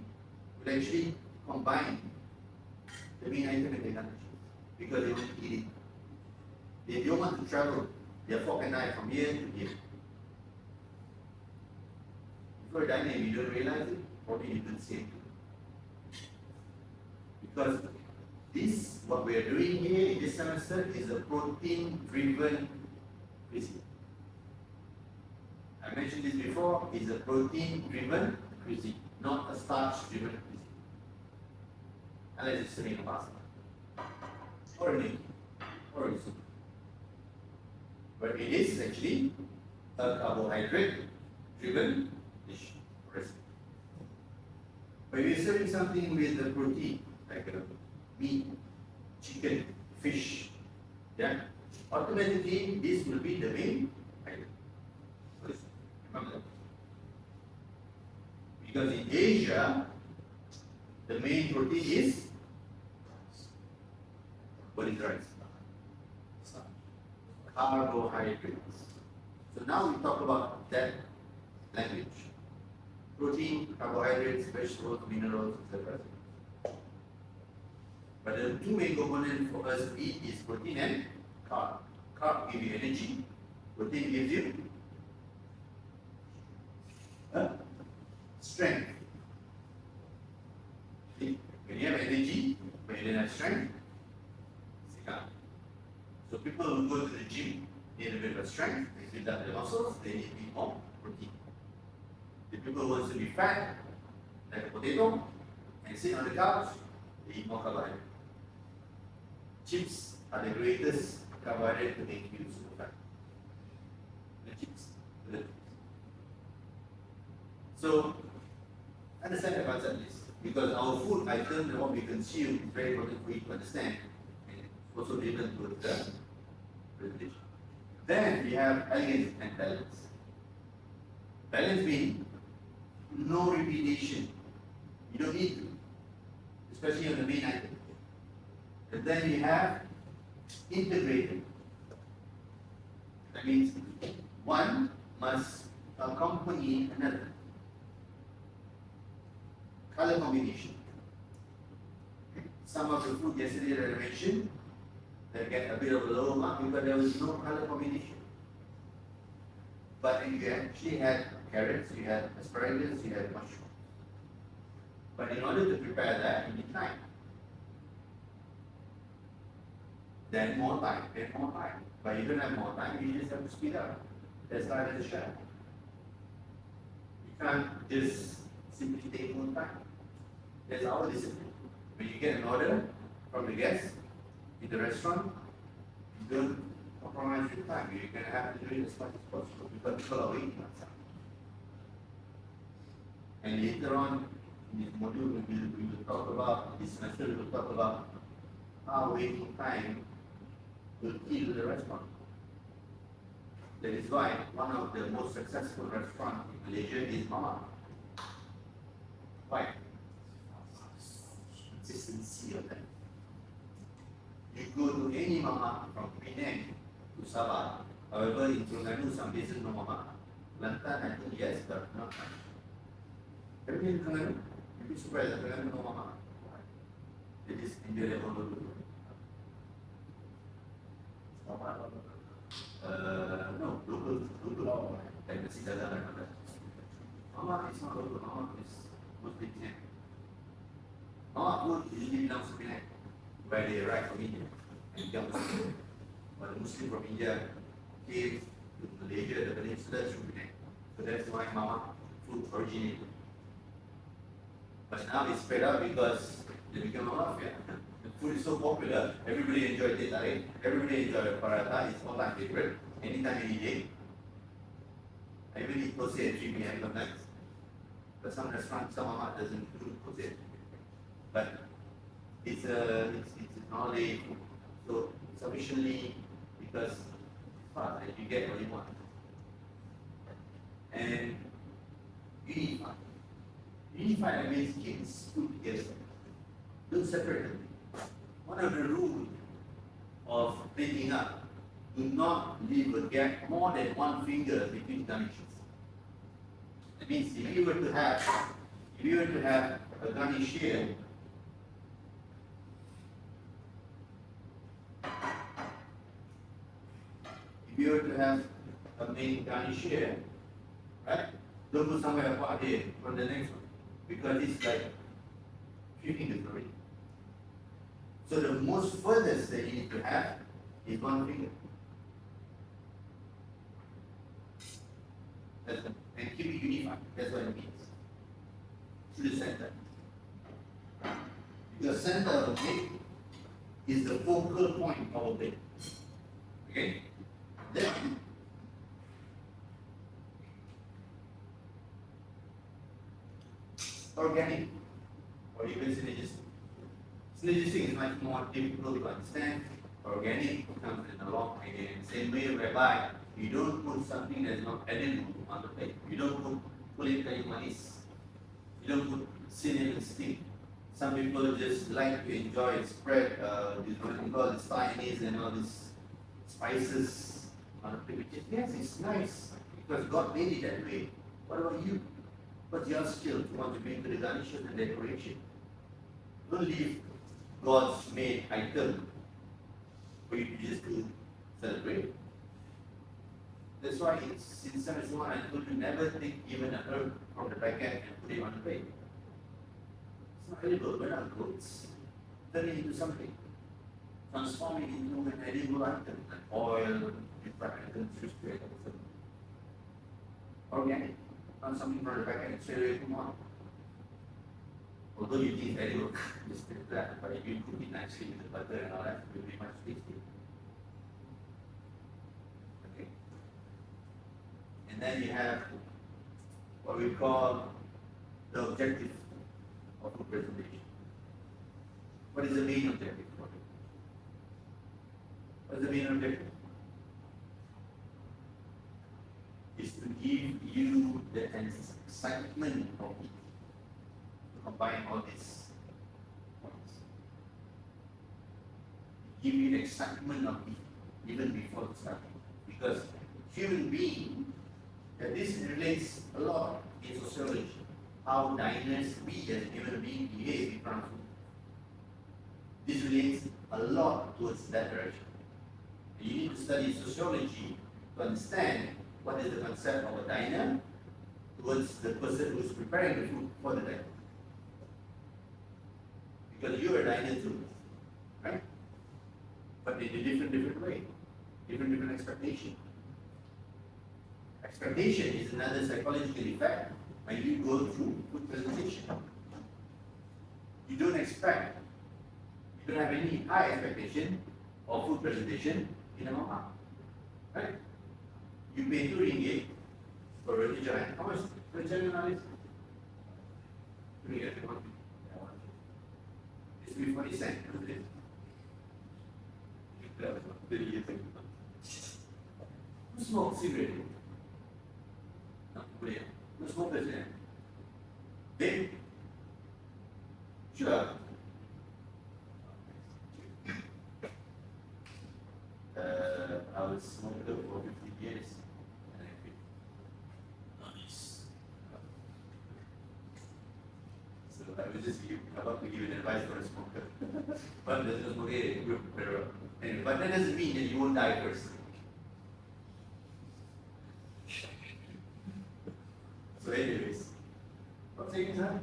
will actually combine the main item and the garnishes because they want to eat it. They don't want to travel their fork and knife from here to here. If you're a diner and you don't realize it, probably you do the same. Because this, what we are doing here in this semester, is a protein-driven cuisine. I mentioned this before, is a protein-driven cuisine, not a starch-driven cuisine. Unless it's serving a pasta, or a meal, or a soup. But it is actually a carbohydrate-driven dish or recipe. But if you're serving something with a protein, like a meat, chicken, fish, yeah, automatically this will be the main item. Remember that. Because in Asia, the main protein is what is rice? Carbohydrates. So now we talk about that language. Protein, carbohydrates, vegetables, minerals, etc. But the two main components for us to eat is protein and carb. Carb gives you energy, protein gives you strength. See, when you have energy, when you don't have strength, it's gone. So people who go to the gym need a bit of strength, they build up their muscles, they need to eat more protein. The people who want to be fat, like a potato, and sit on the couch, they eat more carbohydrate. Chips are the greatest carbohydrate to make you super fat. The chips. So, understand the concept is because our food items and what we consume is very important for you to understand and also relevant to the presentation. Then we have elegance and balance. Balance means no repetition. You don't need to, especially on the main item. And then we have integrated. That means one must accompany another. Color combination. Some of the food yesterday that I mentioned, they get a bit of a lower mark because there was no color combination. But you actually had carrots, you had asparagus, you had mushrooms. But in order to prepare that, you need time. Then more time, then more time. But you don't have more time, you just have to speed up. That's why there's a chef. You can't just simply take more time. That's our discipline. When you get an order from the guest in the restaurant, you don't compromise your time. You're going to have to do it as much as possible because people are waiting outside. And later on, in this module, we will talk about, this semester we will talk about how waiting time will kill the restaurant. That is why one of the most successful restaurants in Malaysia is Mama. Why? Consistency of that. You go to any Mama from Penang to Sabah, however in Terengganu some places no Mama. Kelantan I think yes, but not much. Have you been to Terengganu? You'd be surprised that Terengganu no Mama. They just enjoy their own local. No, local. Like the Sitaga and all that. Mama is not local, Mama is mostly Penang. Mama food usually belongs to Penang, where they arrive from India and become Muslim. But the Muslim from India came to Malaysia, the peninsula through Penang. So that's why Mama food originated. But now it's spread out because they become a mafia. The food is so popular, everybody enjoys teh tarik, everybody enjoys paratha, it's all time favorite, anytime, any day. I even eat kose at 3 p.m. sometimes. But some restaurants, some Mama doesn't do kose. But it's knowledge, so sufficiently because it's fast and you get what you want. And unify. Unify means keep food together. Don't separate them. One of the rules of plating up, do not leave a gap more than 1 finger between garnishes. That means if you were to have a garnish here, if you were to have a main garnish here, right? Don't put somewhere apart here from the next one because it's like 3 fingers already. So the most furthest that you need to have is 1 finger. And keep it unified. That's what it means. To the center. Because center of the plate is the focal point of a plate. Okay? Then organic or even synergistic. Synergistic is much more difficult to understand. Organic comes in a long way. Same way whereby you don't put something that's not edible on the plate. You don't put kulit kayu manis. You don't put cinnamon stick. Some people just like to enjoy and spread this what we call this Chinese and all these spices on the plate. Yes, it's nice because God made it that way. What about you? What's your skill to want to bring to the garnishes and decoration? Don't leave God's made item for you to just to celebrate. That's why it's in semester 1 I told you never take even a herb from the packet and put it on the plate. It's not edible, but not goods. Turn it into something. Transform it into an edible item, like oil, different items, just create something. Organic. Not something from the packet and straight away come on. Although you think it's edible, just take that, but if you cook it nicely with the butter and all that, it will be much tasty. Okay. And then you have what we call the objective of food presentation. What is the main objective for it? What is the main objective? Is to give you the excitement of it. To combine all these points. Give you the excitement of it even before starting. Because human being, this relates a lot in sociology. How diners, we as human beings behave in front of food. This relates a lot towards that direction. You need to study sociology to understand what is the concept of a diner towards the person who's preparing the food for the diner. Because you're a diner too, right? But in a different way, different expectation. Expectation is another psychological effect when you go through food presentation. You don't expect, you don't have any high expectation of food presentation in a mama, right? You pay RM2 for roti canai. How much roti canai nowadays? RM2. It's 40 cents, isn't it? That was about 30 years ago. Who smokes cigarette? No, boleh. Who smokers there? Vape? Sure. I was smoker for 50 years. And I quit. Nice. So I was just about to give an advice for a smoker. But there's no smoking group. Anyway, but that doesn't mean that you won't die first. So anyways, what's saying, sir?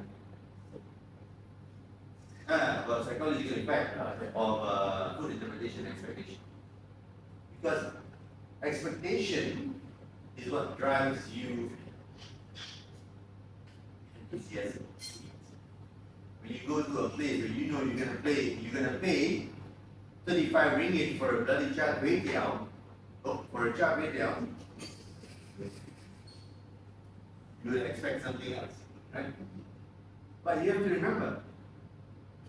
About psychological effect of food interpretation and expectation. Because expectation is what drives you enthusiasm. When you go to a place where you know you're gonna pay 35 ringgit for a bloody char kway teow, for a char kway teow, you will expect something else, right? But you have to remember,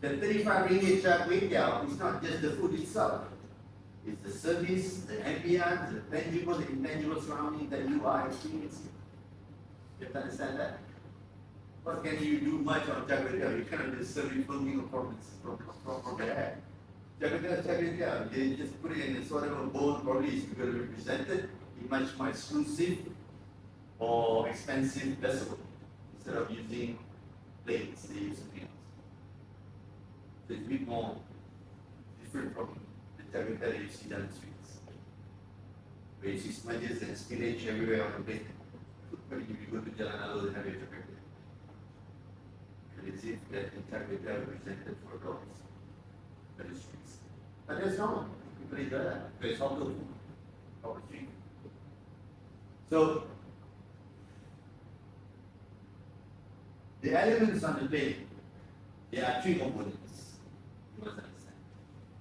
the 35 ringgit char kway teow is not just the food itself. It's the service, the ambience, the tangible, the intangible surroundings that you are experiencing. You have to understand that. What can you do much on char kway teow? You cannot just serve it from the air. Char kway teow, you just put it in a sort of a bowl, probably it's going to be presented in much more exclusive or expensive vessel. Instead of using plates, they use something else. So it's a bit more different from the char kway teow that you see down the streets. Where you see smudges and spillage everywhere on the plate. But if you go to Jalan Alor and have your char kway teow, it's as if that the char kway teow presented for dogs on the streets. But that's normal. People enjoy that. Because it's hawker food. Hawker street. So, the elements on the plate, there are three components. You must understand.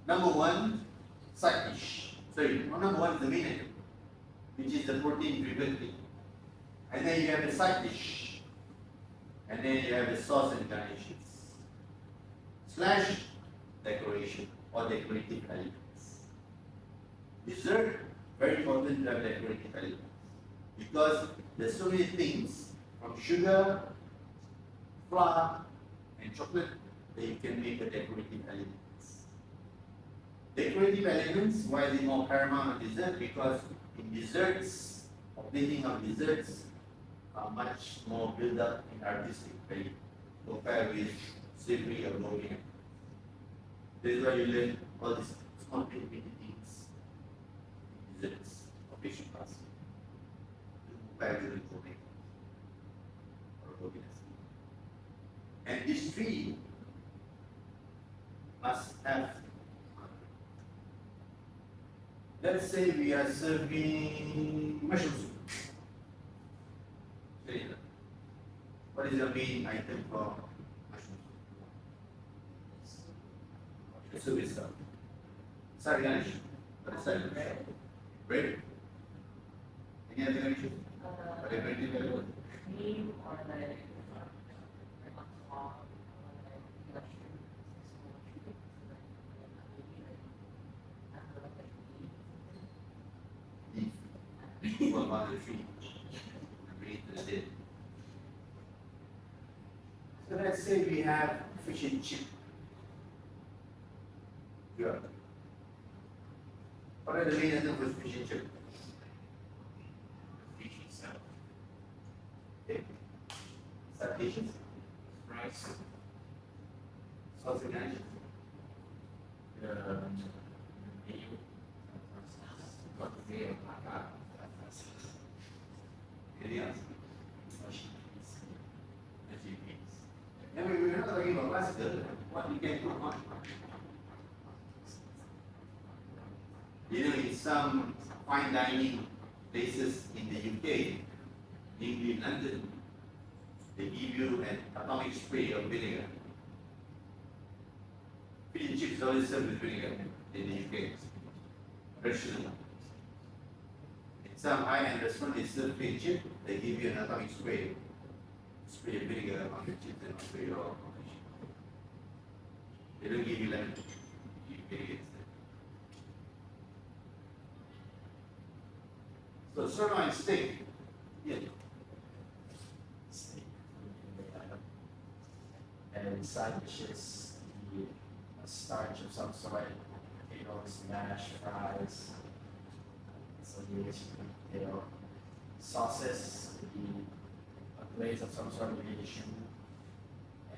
Number one, side dish. Sorry, number one is the main item, which is the protein driven thing. And then you have the side dish. And then you have the sauce and garnishes. Slash decoration or decorative elements. Dessert, very important to have decorative elements. Because there's so many things from sugar, flour, and chocolate that you can make a decorative elements. Decorative elements, why are they more paramount on dessert? Because in desserts, or plating of desserts, are much more built up in artistic value compared with savory or gourmet. This is why you learn all these small things, desserts, or pastry class. Compared with gourmet or gourmet. And these three must have. Let's say we are serving mushroom soup. What is the main item for mushroom soup? The soup itself. Side garnish. What is side garnish? Bread. Any other garnish? What is bread? Cream or like Beef. What about the tree? Bring it to the dead. So let's say we have fish and chip. Sure. What are the main items with fish and chip? Fish itself, Okay. Side dishes, rice, sauce and garnish. mayo, Anything else? Mushy peas. Mushy peas. Yeah, we're not talking about classical. What you can cook on. You know, in some fine dining places in the UK, namely London, they give you an atomic spray of vinegar. Fish and chips is always served with vinegar in the UK. Traditionally. In some high-end restaurants, they serve fish and chip, they give you an atomic spray. Spray of vinegar on the chips and on your fish. They don't give you lemon, they give you vinegar instead. So sirloin steak, yeah. Steak would be the main item. And side dishes, the a starch of some sort, potatoes, mash, fries. So you use potato. Sauces would be a glaze of some sort, maybe a choux.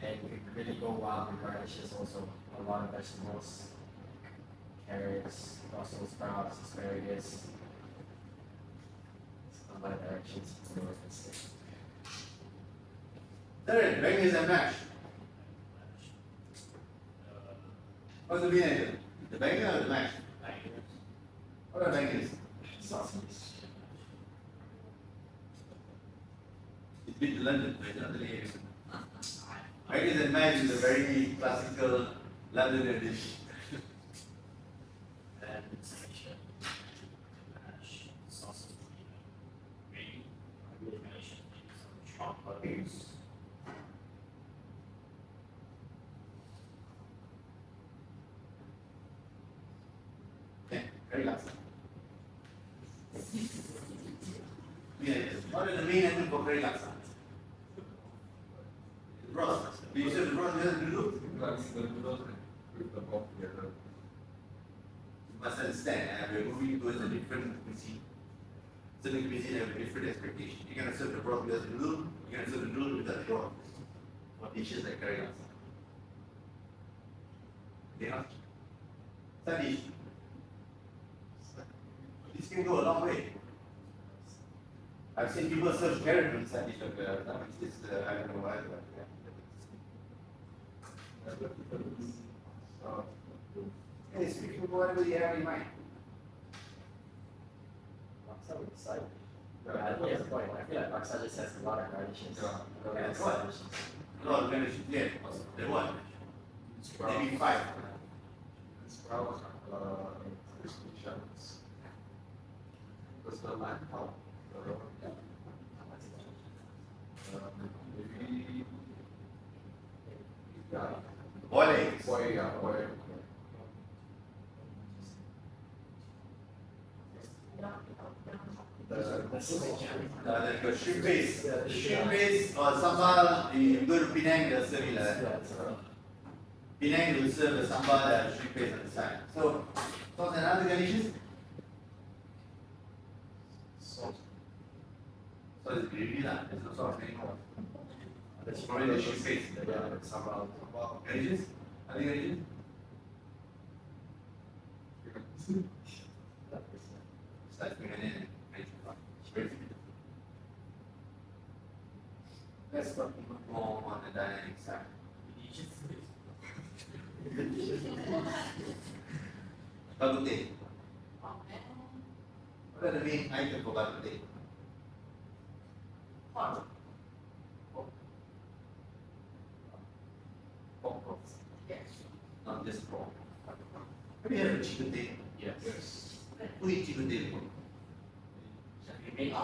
And you could really go wild with garnishes also. A lot of vegetables, carrots, Brussels sprouts, asparagus. A lot of directions for the steak. Third, bangers and mash. What's the main item? The banger or the mash? What are bangers? Sausages. It's been to London, but it's not really here. Bangers and mash is a very classical Londoner dish. And section, mash, sausage, gravy, combination, some chocolates. Okay, very last. Yeah, what are the main items for curry laksa? Broth. You said the broth doesn't do. You must understand, we're moving towards a different cuisine. Certain cuisine have a different expectation. You're gonna serve the broth without the noodle, you're gonna serve the noodle without the broth. For dishes like curry laksa. Okay, now? Side dish. This can go a long way. I've seen people serve carrot on side dish of this, I don't know why, but yeah. So, hey, speak of whatever you have in mind. Laksa with side dish. Yeah, I think that's the point. I feel like laksa just has a lot of garnishes. Yeah, Like what? side dishes. A lot of finishes, yeah, they want. Maybe 5. Sprouts, crispy shells. What's the line called? Maybe. Yeah. Boiled eggs. Boy, yeah, boy. The switch. The shrimp paste. Shrimp paste or sambal, you go to Penang, they'll serve you like that. Penang will serve the sambal and shrimp paste on the side. So, sauce and other garnishes? Salt. So it's gravy lah, there's no sauce anymore. That's Probably the shrimp paste. Yeah, sambal. Garnishes? Other garnishes? Starts with an N. Let's talk more on the dynamic side. Bak kut teh. What are the main items for bak kut teh? Pork. Pork. Yes. Not just pork. Have you had a chicken teh? Yes. Who eats chicken teh before? Oh, yeah.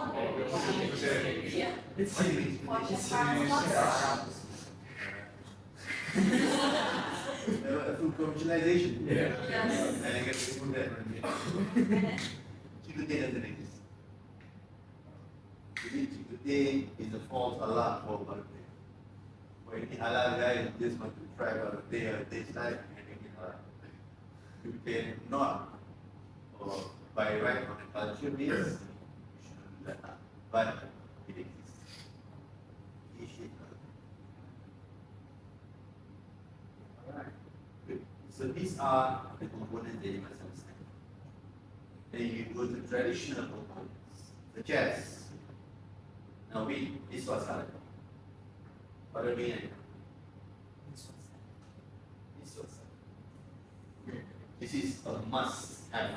What do you mean? Pork and fries. Food commercialization. Yeah. Yes. And I get to remove that from here. Chicken teh doesn't exist. To eat chicken teh is a false alarm for bak kut teh. For any halal guy who just want to try bak kut teh or taste like and make it halal. You cannot, or by right on the culture base, you shouldn't do that. But it exists. It should. Alright, good. So these are the components that you must understand. Then you go to traditional components, such as Now wait, this was salad. What do you mean? This was This was salad. This is a must have.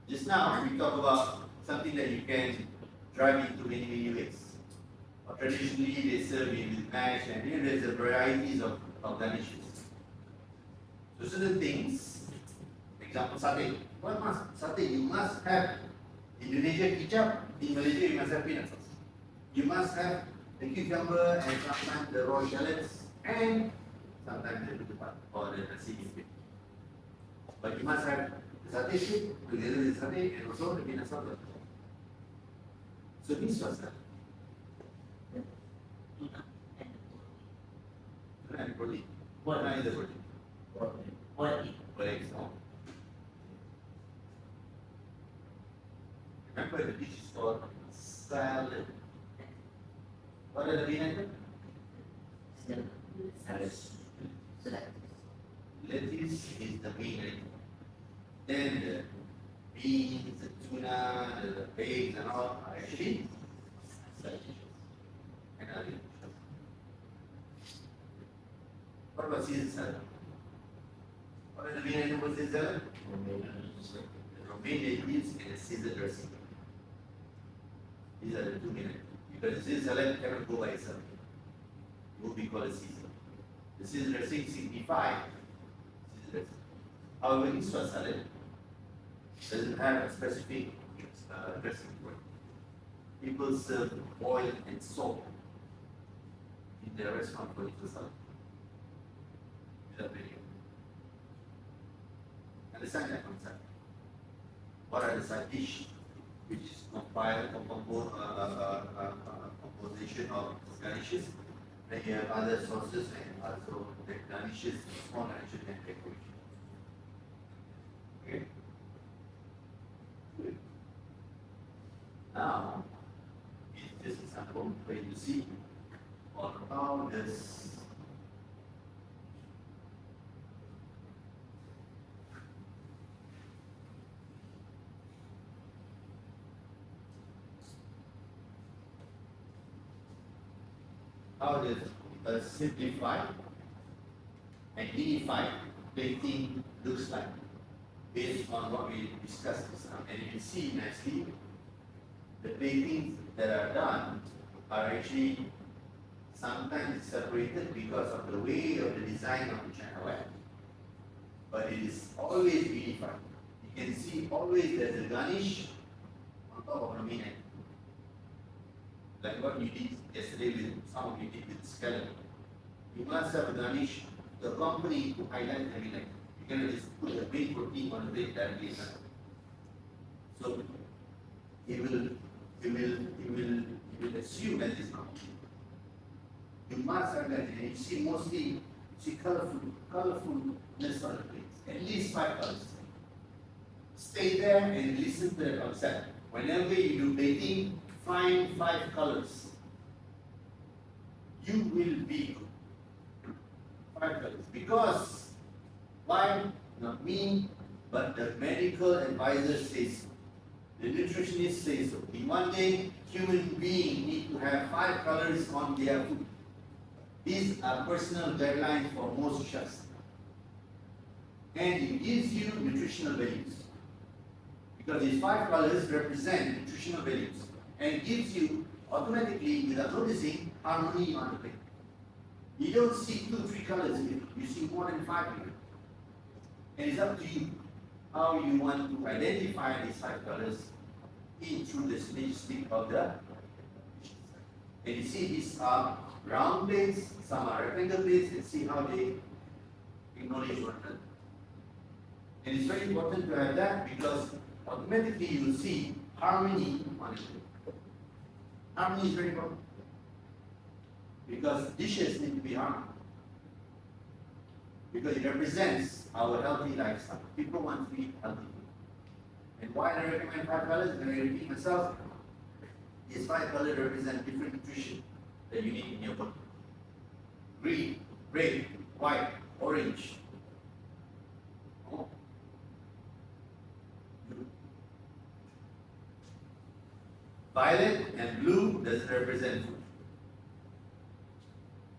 Just now we talk about something that you can drive into many ways. Or traditionally they serve it with mash and there's a varieties of garnishes. So certain things, for example satay. What must? Satay, you must have Indonesia kicap, in Malaysia you must have peanut sauce. You must have the cucumber and sometimes the raw shallots and sometimes the ketupat or the nasi biscuit. But you must have the satay stick together with the satay and also the peanut sauce. So this was that. tuna And protein. What? What is the protein? What? Correct. So, remember the dish is called salad. What are the main items? Lettuce. Lettuce is the main item. Then the beans, the tuna, the eggs and all are actually side dishes. And other dishes. What about Caesar salad? What are the main items for Caesar salad? The romaine leaves and the Caesar dressing. These are the two main items. Because the Caesar salad cannot go by itself. It will be called a Caesar. The Caesar dressing signifies Caesar dressing. However, Iswa salad doesn't have a specific dressing for it. People serve oil and salt in their restaurant for Iswa salad. Without video. Understand that concept? What are the side dish which is compiled or composition of garnishes? Then you have other sauces and also the garnishes, small garnishes and decoration. Okay. Good. Now, it's just a sample for you to see on how this simplified and unified plating looks like based on what we discussed just now. And you can see nicely the platings that are done are actually sometimes separated because of the way of the design of the China web. But it is always unified. You can see always there's a garnish on top of the main end. Like what you did yesterday with some of you did with scallop. You must have a garnish to accompany to highlight the main line. You cannot just put the main protein on the plate directly. So it will assume that it's not. You must have that, and you see mostly you see colorfulness on the plates. At least 5 colors. Stay there and listen to the concept. Whenever you do plating, find 5 colors. You will be good. 5 colors. Because why? Not me, but the medical advisor says so. The nutritionist says so. In one day, human beings need to have 5 colors on their food. These are personal guidelines for most chefs. And it gives you nutritional values. Because these 5 colors represent nutritional values. And gives you automatically, without noticing, harmony on the plate. You don't see 2, 3 colors here. You see more than 5 here. And it's up to you how you want to identify these 5 colors through the statistic of the. And you see these are round plates, some are rectangle plates, and see how they acknowledge one another. And it's very important to have that because automatically you will see harmony on it. Harmony is very important. Because dishes need to be harmony. Because it represents our healthy lifestyle. People want to eat healthy food. And why I recommend 5 colors, when I repeat myself, these 5 colors represent different nutrition that you need in your body. Green, red, white, orange. Oh. Violet and blue doesn't represent food.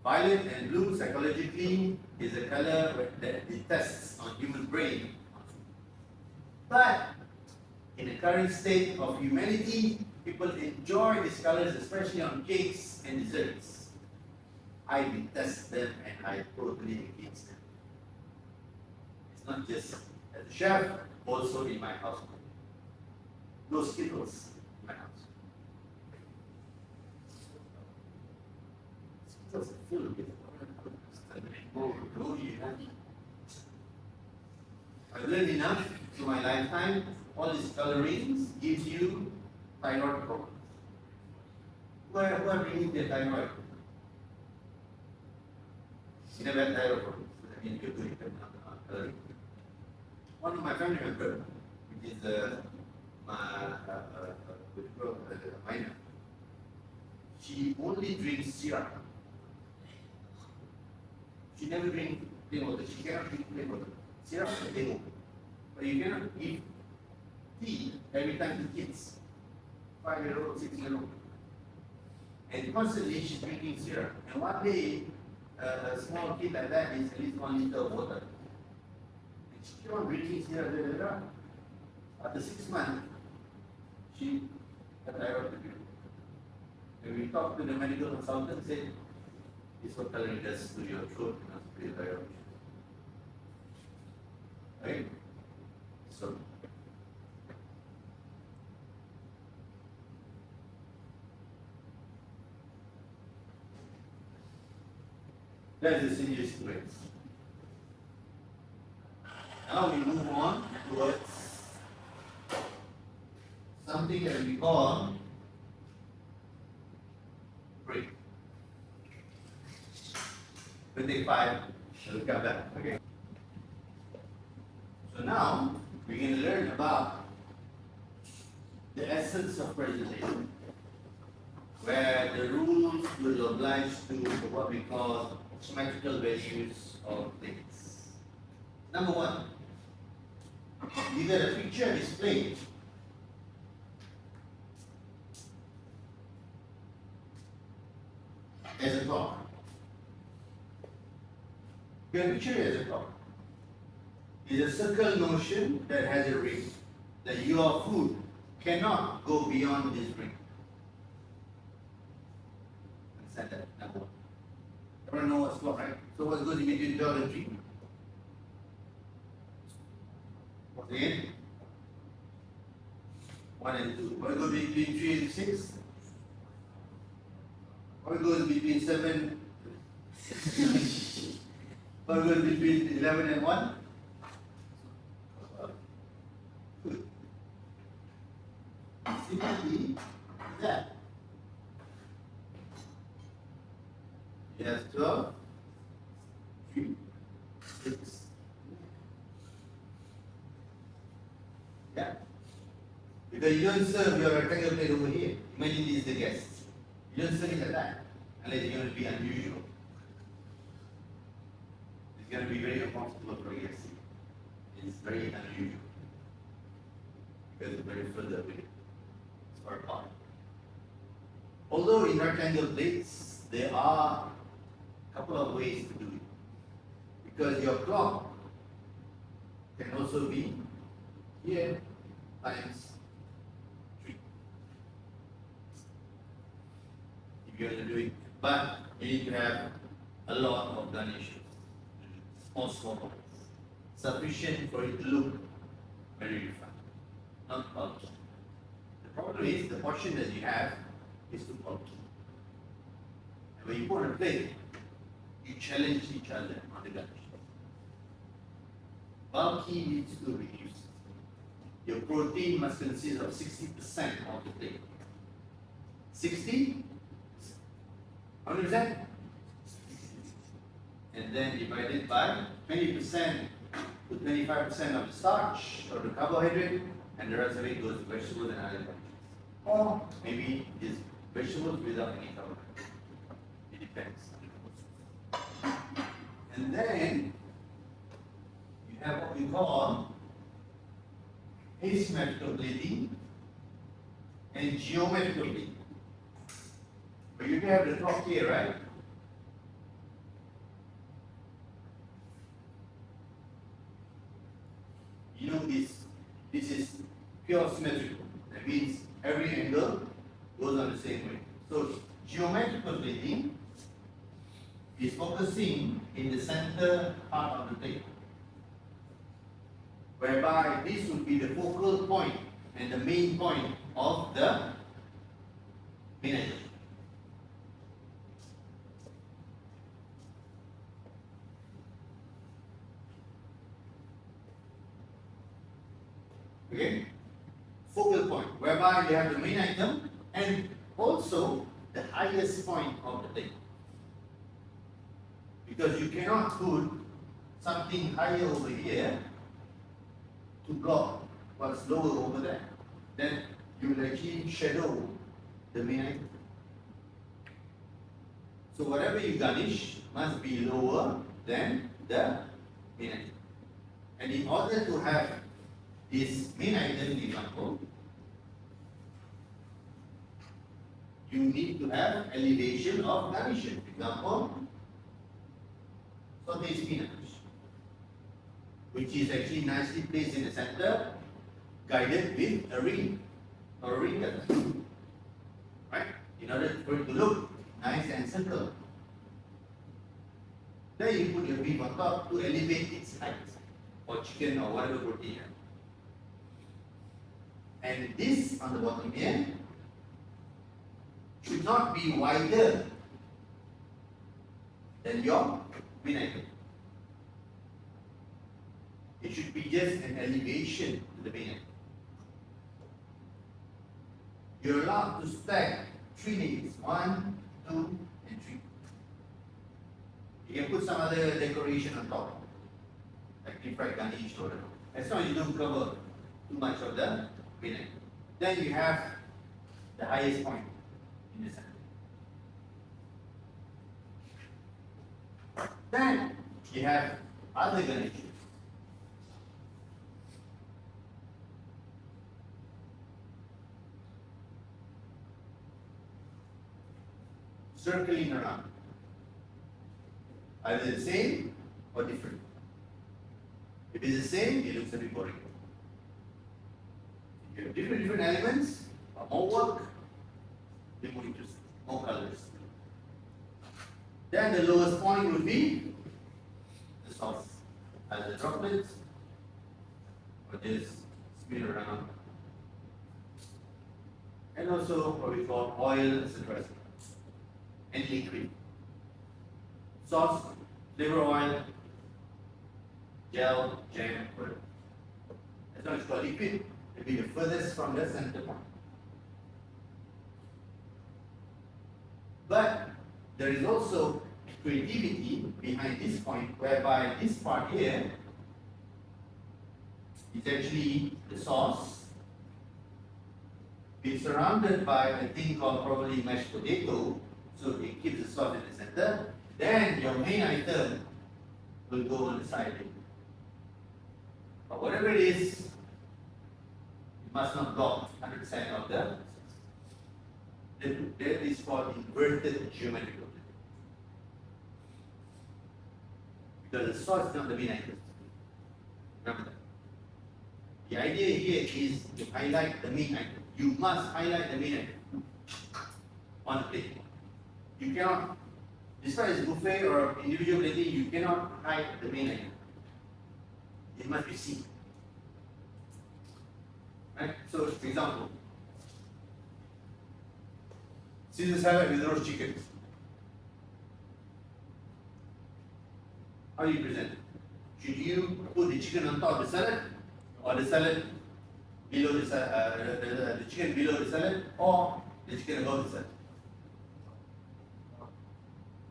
Violet and blue psychologically is a color that detests on human brain. But in the current state of humanity, people enjoy these colors, especially on cakes and desserts. I detest them and I totally against them. It's not just as a chef, also in my household. No Skittles in my house. Skittles are full with I've learned enough through my lifetime. All these colorings gives you thyroid problems. Who are bringing their thyroid? You never had thyroid problems. I mean, you're doing coloring. One of my family members, which is minor, she only drinks syrup. She never drinks plain water. She cannot drink plain water. Syrup is plain water. But you cannot give tea every time to kids. 5-year-old, 6-year-old. And constantly she's drinking syrup. And one day, a small kid like that is at least 1 liter of water. And she kept on drinking syrup. After 6 months, she had thyroid to drink. And we talked to the medical consultant, said, this is what coloring does to your throat, and not to your thyroid. Right? So, that's the serious sequence. Now we move on towards something that we call break. We'll take 5, we'll come back. Okay. So now we can learn about the essence of presentation, where the rules will oblige to what we call symmetrical values of things. Number 1, either a picture displayed as a clock. Your picture as a clock is a circle notion that has a ring, that your food cannot go beyond this ring. Understand that? Number 1. Everyone know what's clock, right? So what goes in between 12 and 3? What's the end? 1 and 2. What goes between 3 and 6? What goes between 7? What goes between 11 and 1? Simply that. Yes, 12, 3, 6. Yeah. Because you don't serve your rectangle plate over here. Imagine this is the guest. You don't serve it like that unless you're going to be unusual. It's going to be very uncomfortable for a guest. It's very unusual because it's very further away. It's far apart. Although in rectangle plates, there are a couple of ways to do it. Because your clock can also be here times 3. If you're going to do it. But you need to have a lot of garnishes. Small ones. Sufficient for it to look very refined. Not bulky. The problem is the portion that you have is too bulky. And when you put on a plate, you challenge each other on the garnish. Bulky needs to reduce. Your protein must consist of 60% of the plate. 60? 100%? And then divided by 20% to 25% of the starch or the carbohydrate, and the rest of it goes to vegetables and other things. Or maybe it's vegetables without any carbohydrate. It depends. And then you have what we call asymmetrical plating and geometrical plating. But you have the top here, right? You know this is pure symmetrical. That means every angle goes on the same way. So geometrical plating is focusing in the center part of the plate, whereby this would be the focal point and the main point of the main item. Okay? Focal point, whereby you have the main item and also the highest point of the plate. Because you cannot put something higher over here to block what's lower over there. Then you will actually shadow the main item. So whatever you garnish must be lower than the main item. And in order to have this main item example, you need to have elevation of garnishing. Example, saute spinach, which is actually nicely placed in the center, guided with a ring or a ring cutter, right? In order for it to look nice and simple. Then you put your beef on top to elevate its height, or chicken or whatever protein. And this on the bottom here should not be wider than your main item. It should be just an elevation to the main item. You're allowed to stack 3 layers, 1, 2, and 3. You can put some other decoration on top, like deep fried garnish or whatever. As long as you don't cover too much of the main item. Then you have the highest point in the center. Then you have other garnishes. Circling around. Either the same or different. If it's the same, it looks a bit boring. If you have different elements, or more work, they're more interesting, more colors. Then the lowest point would be the sauce. Either the droplets or just spin around. And also what we call oil as a dressing. And liquid. Sauce, flavor oil, gel, jam, whatever. As long as it's called liquid, it will be the furthest from the center point. But there is also creativity behind this point, whereby this part here is actually the sauce. It's surrounded by a thing called probably mashed potato, so it keeps the sauce in the center. Then your main item will go on the side. But whatever it is, it must not block 100% of the. That is called inverted geometrical. Because the sauce is not the main item. Remember that. The idea here is to highlight the main item. You must highlight the main item on the plate. You cannot, despite it's buffet or individual plating, you cannot hide the main item. It must be seen. Right? So, for example, Caesar salad with roast chicken. How do you present it? Should you put the chicken on top of the salad, or the salad below the chicken below the salad, or the chicken above the salad?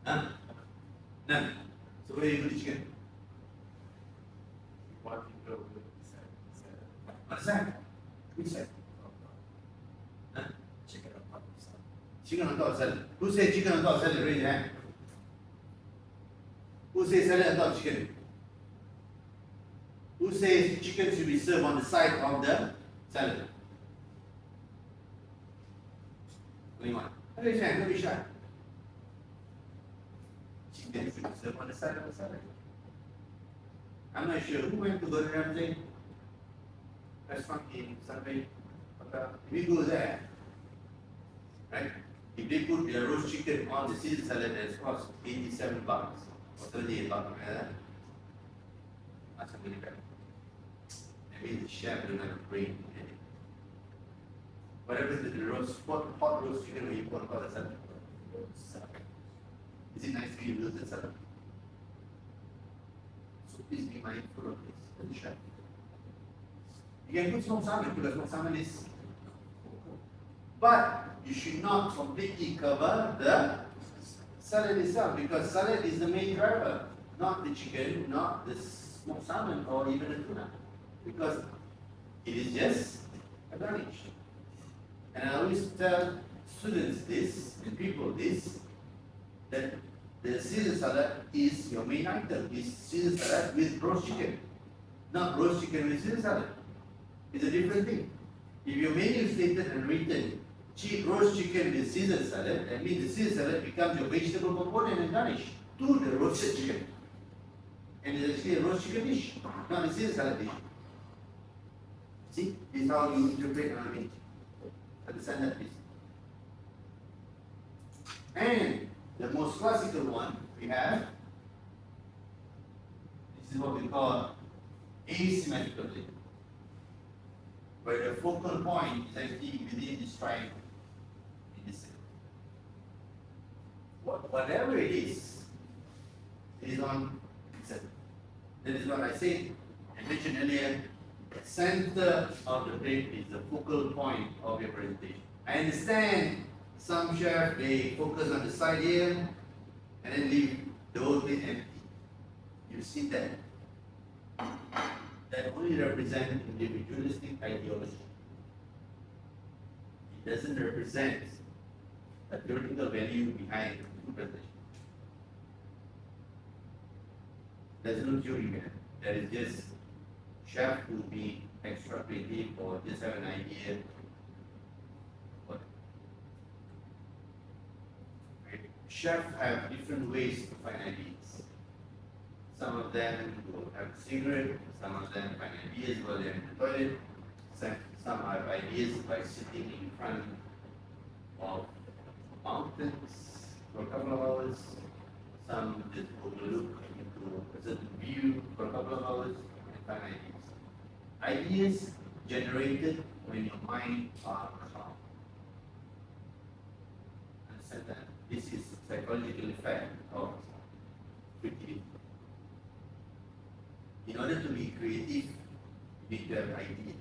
None. None. So where do you put the chicken? One finger over the side. On the side. Which side? Huh? Chicken on top of salad. Chicken on top of salad. Who said chicken on top of salad? Raise your hand. Who says salad on top of chicken? Who says chicken should be served on the side of the salad? 21. Don't be shy, don't be shy. Chicken should serve on the side of the salad. I'm not sure who went to Gordon Ramsay restaurant in Sunday. If you go there, right? If they put their roast chicken on the Caesar salad, it's cost $87 or $38, like that. That's a really bad. That means the chef don't have a brain. What happens to the roast, hot roast chicken when you put on the salad? Is it nice when you lose the salad? So please be mindful of this, as a chef. You can put smoked salmon because smoked salmon is, but you should not completely cover the salad itself because salad is the main driver, not the chicken, not the smoked salmon or even the tuna, because it is just a garnish. And I always tell students this and people this, that the Caesar salad is your main item, is Caesar salad with roast chicken, not roast chicken with Caesar salad. It's a different thing. If your menu is stated and written roast chicken with Caesar salad, that means the Caesar salad becomes your vegetable component and garnish to the roasted chicken. And it's actually a roast chicken dish, not a Caesar salad dish. See, this is how you interpret an image. Understand that, please. And the most classical one we have, this is what we call asymmetrical plate, where the focal point is actually within this triangle, in this circle. Whatever it is on center. That is what I said. I mentioned earlier. The center of the plate is the focal point of your presentation. I understand some chefs they focus on the side here and then leave the whole plate empty. You see that? That only represents individualistic ideology. It doesn't represent a theoretical value behind the presentation. There's no theory there. There is just chef who be extra creative or just have an idea. Right? Chefs have different ways to find ideas. Some of them will have a cigarette, some of them find ideas while they're in the toilet, some have ideas by sitting in front of mountains for a couple of hours, some just overlook into a certain view for a couple of hours and find ideas. Ideas generated when your mind are calm. Understand that? This is psychological effect of creativity. In order to be creative, you need to have an idea.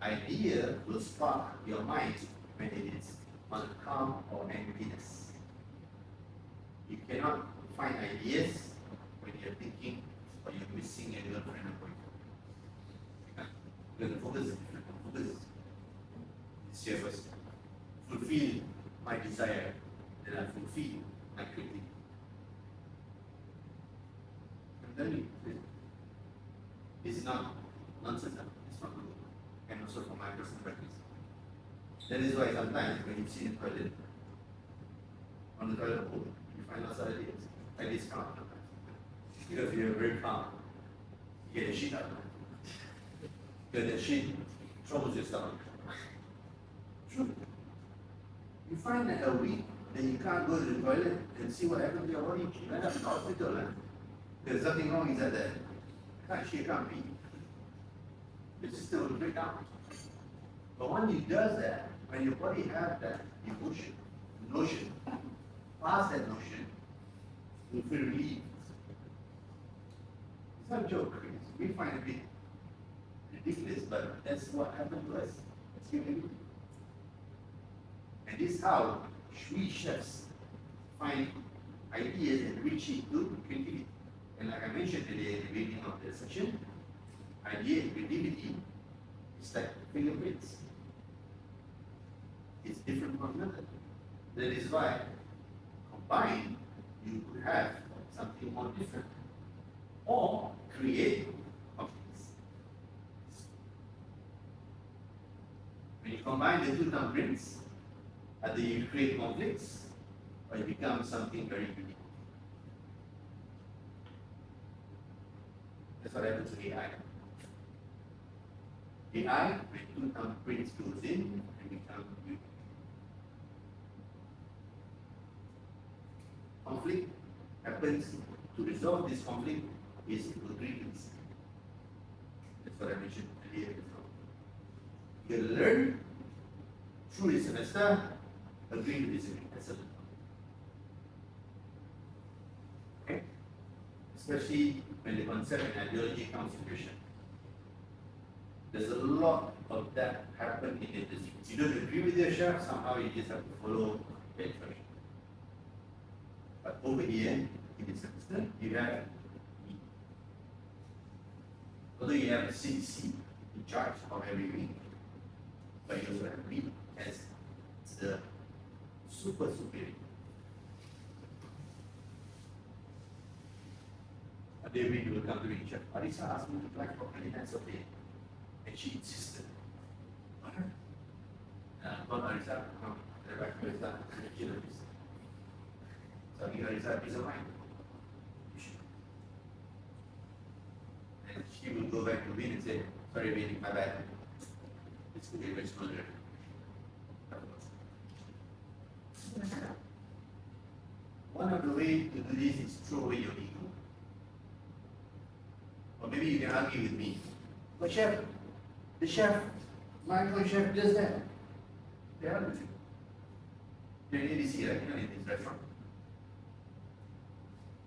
Idea will spark your mind when it is on calm or emptiness. You cannot find ideas when you're thinking or you're missing your girlfriend or boyfriend. Because the focus is different. The focus is here first. Fulfill my desire, then I fulfill my creativity. I'm telling you, this is not nonsense, it's not good. And also from my personal practice. That is why sometimes when you see the toilet, on the toilet bowl, you find lots of ideas. Ideas come out sometimes. Because you're very calm. You get the shit out. Because the shit troubles your stomach. True. You find that a week, then you can't go to the toilet and see what happened to your body. You end up in the hospital. There's something wrong inside there. She can't be. The system will break down. But when he does that, when your body has that emotion, notion, past that notion, you feel relieved. It's not a joke. We find it a bit ridiculous, but that's what happened to us as human beings. And this is how we chefs find ideas and reach into creativity. And like I mentioned earlier at the beginning of the session, idea and creativity is like fingerprints. It's different from another. That is why combined you could have something more different or create objects. When you combine the two thumbprints, Either you create conflicts or you become something very unique. That's what happens to AI. AI, when two thumbprints goes in and become unique. Conflict happens. To resolve this conflict is agreements. That's what I mentioned earlier. You learn through the semester, agree to disagree. That's it. Okay? Especially when the concept and ideology comes to question. There's a lot of that happen in the industry. You don't agree with your chef, somehow you just have to follow the instruction. But over here, in this semester, you have me. Although you have a CDC in charge of every week, but you also have me as the super superior. A day we will come to me, Chef Arisa asked me to apply for finance of day, and she insisted. What? Not Arisa, come, back to Arisa, and she knows. So I give Arisa a piece of mind. And she will go back to Vin and say, sorry Vin, my bad. It's going to be very smaller. One of the ways to do this is throw away your ego. Or maybe you can argue with me. But chef, the chef, my chef does that. They are with you. You're in ADC, right? You're in this restaurant.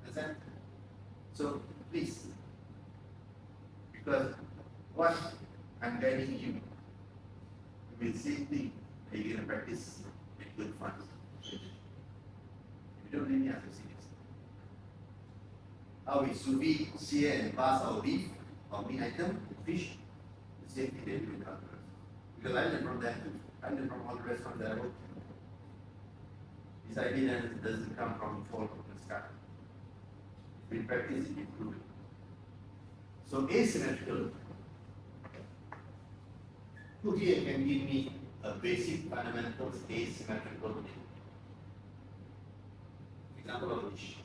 Understand? So please, because what I'm guiding you will the same thing that you're going to practice in good fun. If you don't really have to see this. How we sous vide, sear and pass our beef or meat item, fish, the same thing they do in others. Because I learned from them too. I learned from all the restaurants that I worked in. This idea doesn't come from fall from the sky. We practice it, improve it. So asymmetrical, who here can give me a basic fundamentals asymmetrical thing? Example of a dish.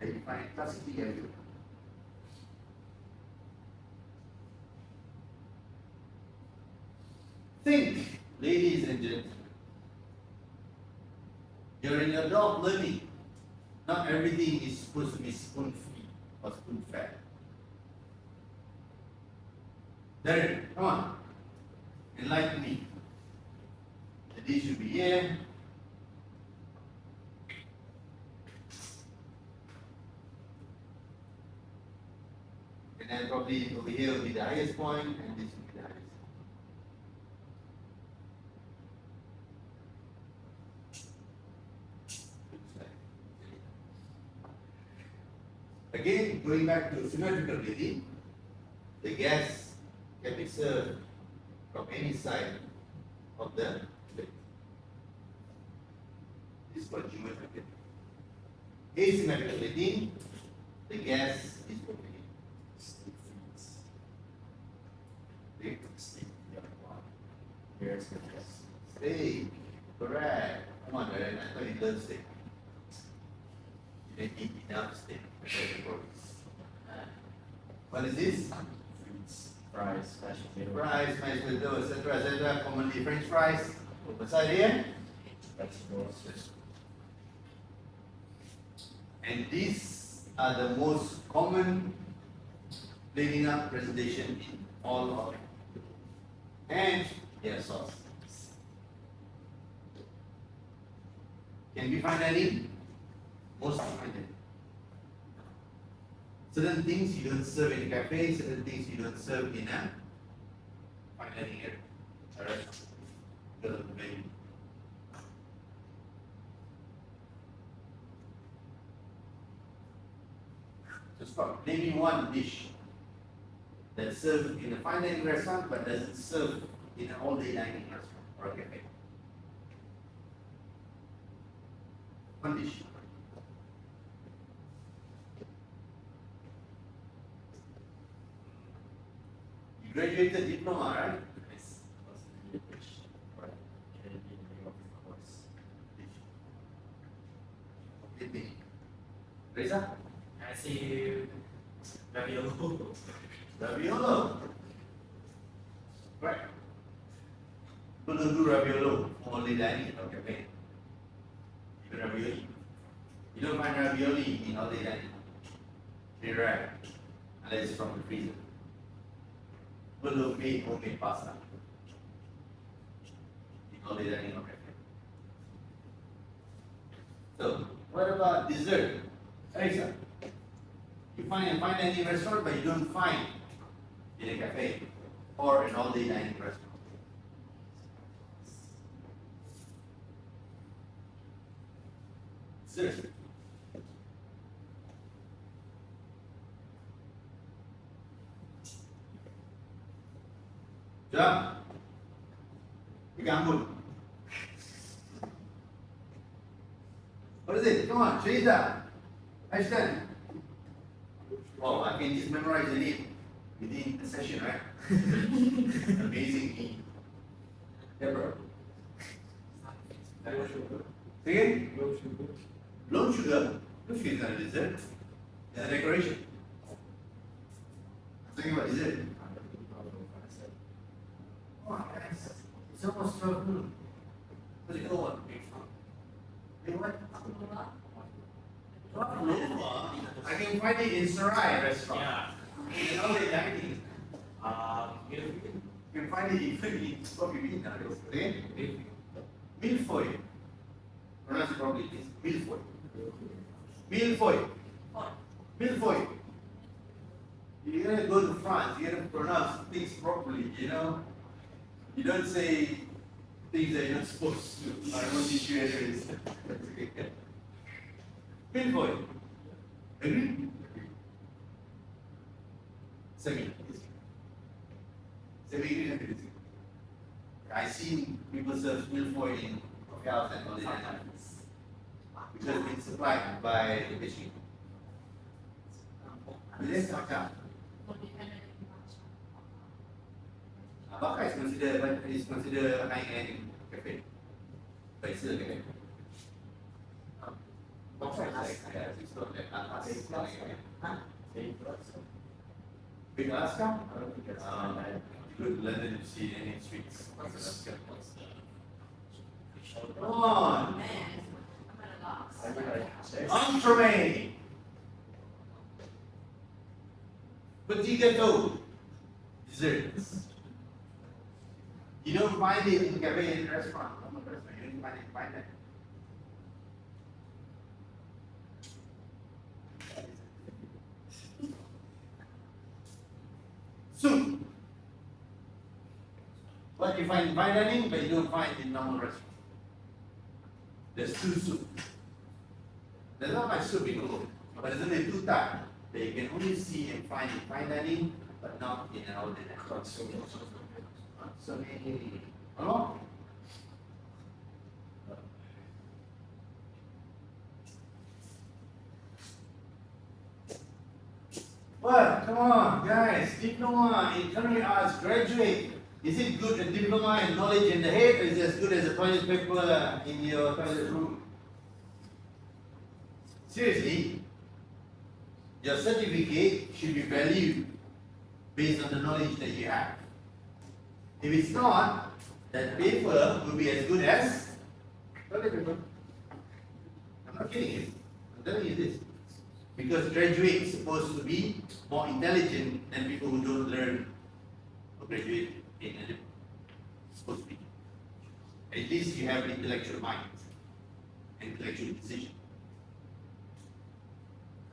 They define it classically as you. Think, ladies and gentlemen. You're in adult learning. Not everything is supposed to be spoon feed or spoon fed. Derek, come on. Enlighten me. The dish should be here. And then probably over here will be the highest point, and this will be the highest. Again, going back to symmetrical breathing, the gas can be served from any side of the plate. This is called geometrical. Asymmetrical breathing, the gas is over here. Here's the gas. Steak, correct. Come on, Darren, I thought you love steak. You didn't eat enough steak. What is this? Fruits, fries, mashed potato, Fries, mashed potatoes, etc., commonly French fries. What's that here? vegetables. And these are the most common plating up presentation in all of it. And their sauce. Can we find any? Mostly find it. Certain things you don't serve in a cafe, certain things you don't serve in a fine dining area, a restaurant, because of the menu. So stop. Name me one dish that's served in a fine dining restaurant but doesn't serve in an all-day dining restaurant or a cafe. One dish. You graduated diploma, right? Yes. What's the English? Right. Can it be the name of the course? Reza? I see raviolo. Raviolo. Right. People don't do raviolo for only dining or cafe. Even ravioli. You don't find ravioli in all day dining. Very rare. Unless it's from the freezer. People don't make homemade pasta. In all day dining or cafe. So, what about dessert? Alexa, you find a fine dining restaurant, but you don't find in a cafe or an all-day dining restaurant. Seriously. Jump. You can't move. What is it? Come on, Shrita. Ashton. Wow, I can just memorize the name within the session, right? Amazing me. Deborah. Say again? Low sugar. Low sugar is not a dessert. It's a decoration. I'm talking about dessert. Oh, guys. It's almost 12 noon. What's it called? Hey, what? Pavlova. I can find it in Sarai restaurant. Yeah. In all the dining. You You can find it even in Coffee Bean nowadays. Okay? Milfoy. Pronounce it properly, please. Milfoy. Milfoy. Milfoy. You're gonna go to France, you're gonna pronounce things properly, you know? You don't say things that you're not supposed to. I won't teach you anyways. Milfoy. Agree? Semi. Semi agree. I've seen people serve milfoy in coffee house and all that. Because it's supplied by the fishing. Yes, Baka. Baka is considered high-end cafe. But it's still a cafe. Baka is like, it's not like atas, it's not like a cafe. Big Alaska? You go to London to see any streets. Alaska. Come on! Man, I'm at a loss. Entremet! Petit gâteau. Desserts. You don't find it in cafe and restaurant. You don't find it. Soup. What you find in fine dining, but you don't find in normal restaurant. There's two soup. There's not much soup in Google, but there's only two types that you can only see and find in fine dining, but not in an ordinary restaurant. So many. Hello? What? Come on, guys. Diploma in culinary arts graduate. Is it good a diploma and knowledge in the head, or is it as good as a toilet paper in your toilet room? Seriously, your certificate should be valued based on the knowledge that you have. If it's not, that paper will be as good as toilet paper. I'm not kidding you. I'm telling you this. Because graduates supposed to be more intelligent than people who don't learn or graduate in a supposed to be. At least you have intellectual mind, intellectual decision.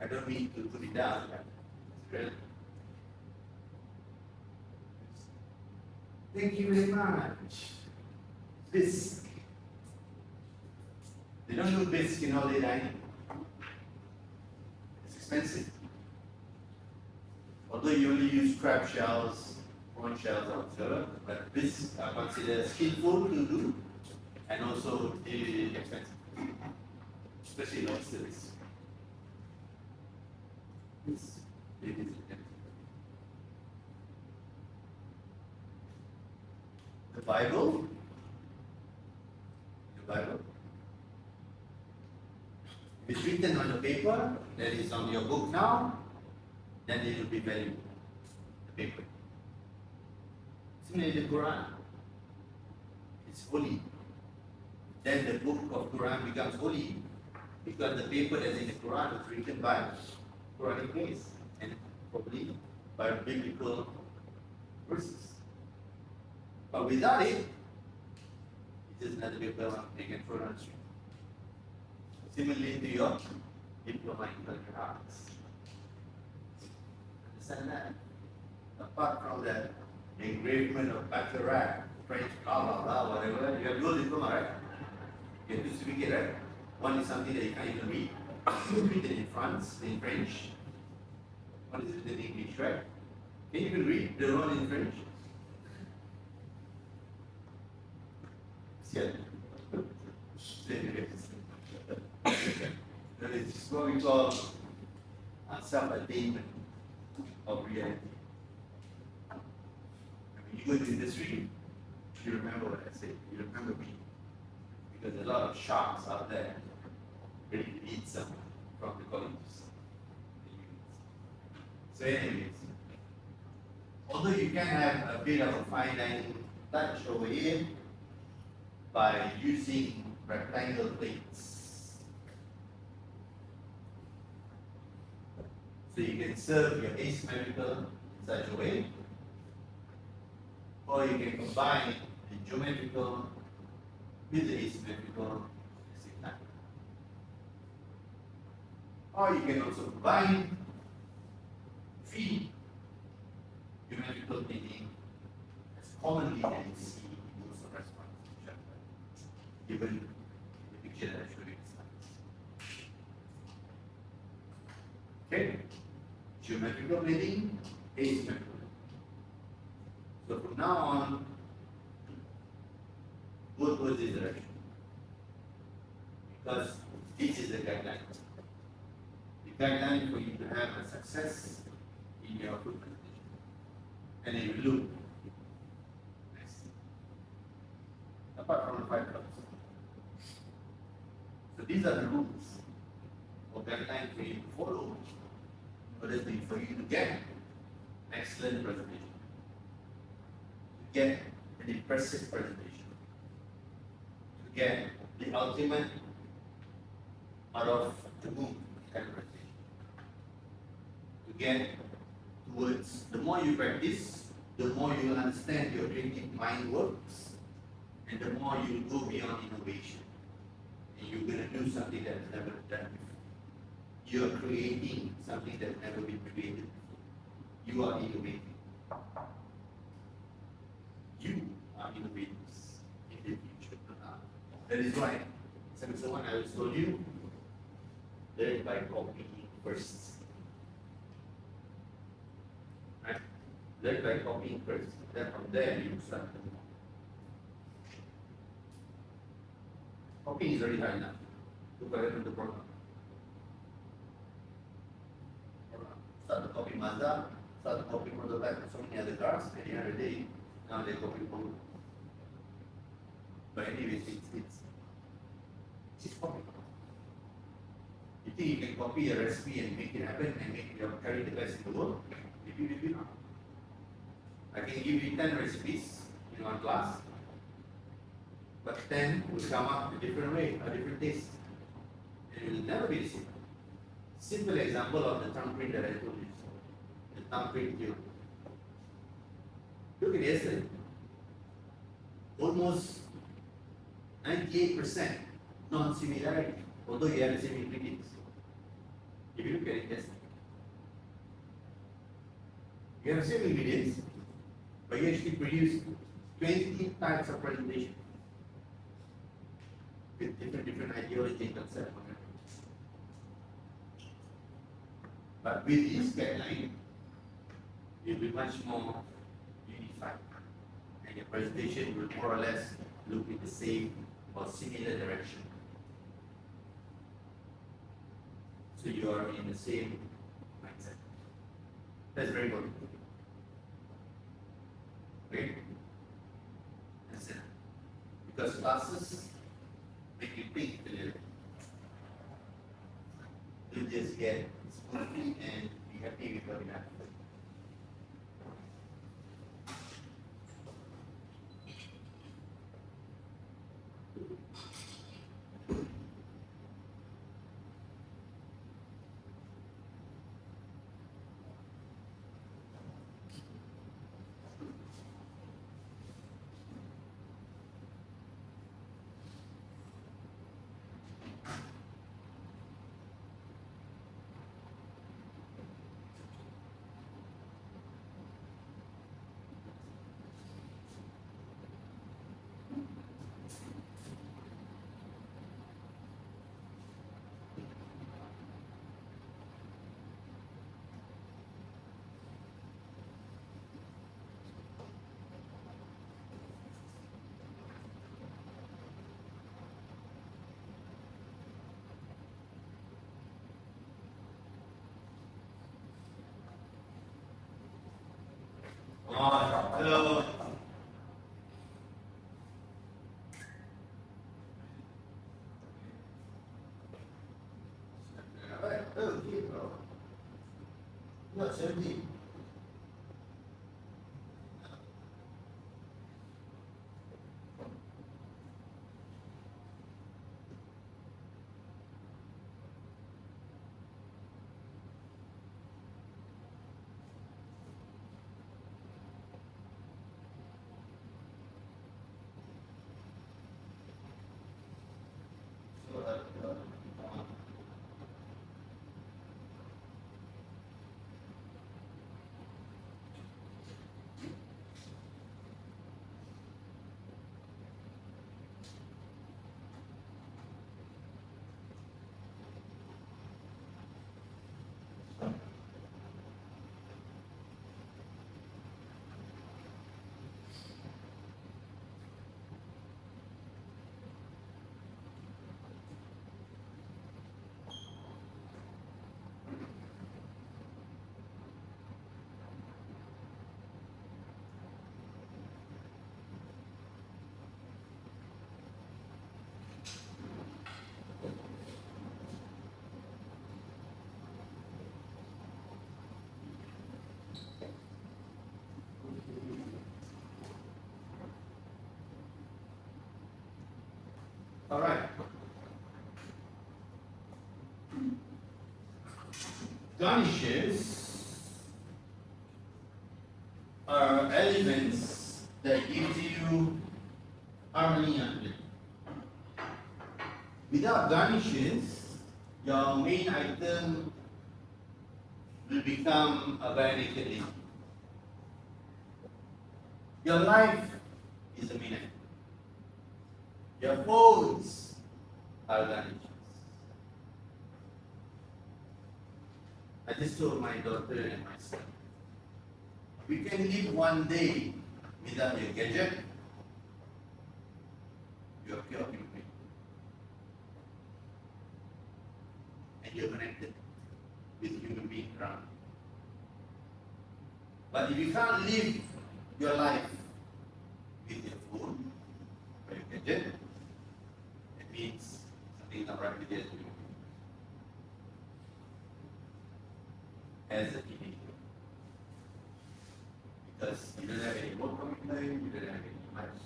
I don't mean to put it down, but it's relevant. Thank you very much. Bisque. They don't do bisque in all day dining. It's expensive. Although you only use crab shells, prawn shells, or whatever, but bisque are considered skillful to do and also expensive, especially lobsters. Yes, it is. The Bible. The Bible. It's written on the paper that is on your book now, then it will be valuable. The paper. Similarly, the Quran. It's holy. Then the book of Quran becomes holy because the paper that's in the Quran was written by Quranic ways and probably by biblical verses. But without it, it's just another paper you can throw on the street. Similarly to your diploma in cultural arts. Understand that? Apart from the engravement of Baccarat, French, blah blah blah, whatever, you have your diploma, right? You have two certificate, right? One is something that you can't even read. It's written in France, in French. One is written in English, right? Can you even read the one in French? Yeah. It's what we call self-attainment of reality. When you go to the industry, you remember what I said. You remember me. Because there are a lot of sharks out there ready to eat some from the colleges. So anyways, although you can have a bit of a fine dining touch over here by using rectangle plates. So you can serve your asymmetrical in such a way, or you can combine the geometrical with the asymmetrical at the same time. Or you can also combine three geometrical plating as commonly that you see in most of restaurants, even in the picture that I showed you in the slides. Okay? Geometrical plating, asymmetrical. So from now on, go towards this direction. Because this is the guideline. The guideline for you to have a success in your food presentation. And it will look nice. Apart from the 5 colors. So these are the rules or guidelines for you to follow for you to get excellent presentation. To get an impressive presentation. To get the ultimate out of the moon kind of presentation. To get towards, the more you practice, the more you will understand your creative mind works, and the more you will go beyond innovation. And you're going to do something that has never been done before. You are creating something that has never been created before. You are innovating. You are innovators in the future. That is why, semester 1 I always told you, learn by copying first. Right? Learn by copying first. Then from there you start. Copying is already high enough. Look at the program. Start to copy Mazda, start to copy prototype of so many other cars, at the end of the day, now they copy Polo. But anyways, it's copy. You think you can copy a recipe and make it happen and make it carry the best in the world? Maybe not. I can give you 10 recipes in one class, but 10 will come up a different way, a different taste. And it will never be the same. Simple example of the thumbprint that I told you. The thumbprint here. Look at yesterday. Almost 98% non-similarity, although you have the same ingredients. If you look at it yesterday. You have the same ingredients, but you actually produce 20 types of presentation with different ideology and concept. But with this guideline, you'll be much more unified. And your presentation will more or less look in the same or similar direction. So you are in the same mindset. That's very important. Okay? That's it. Because classes make you think a little. just get smoothly and be happy with what you have. So, alright, okay, bro. Not 17. So, all right. Garnishes are elements that give you harmony and flavor. Without garnishes, your main item will become a very naked lady. Your life is a main item. Your foods are garnishes. I just told my daughter and my son, we can live one day without your gadget. You are pure human being. And you're connected with human beings around. But if you can't live your life with your phone or your gadget, it means something not right with you. As a teenager. Because you don't have any work commitment, you don't have any much.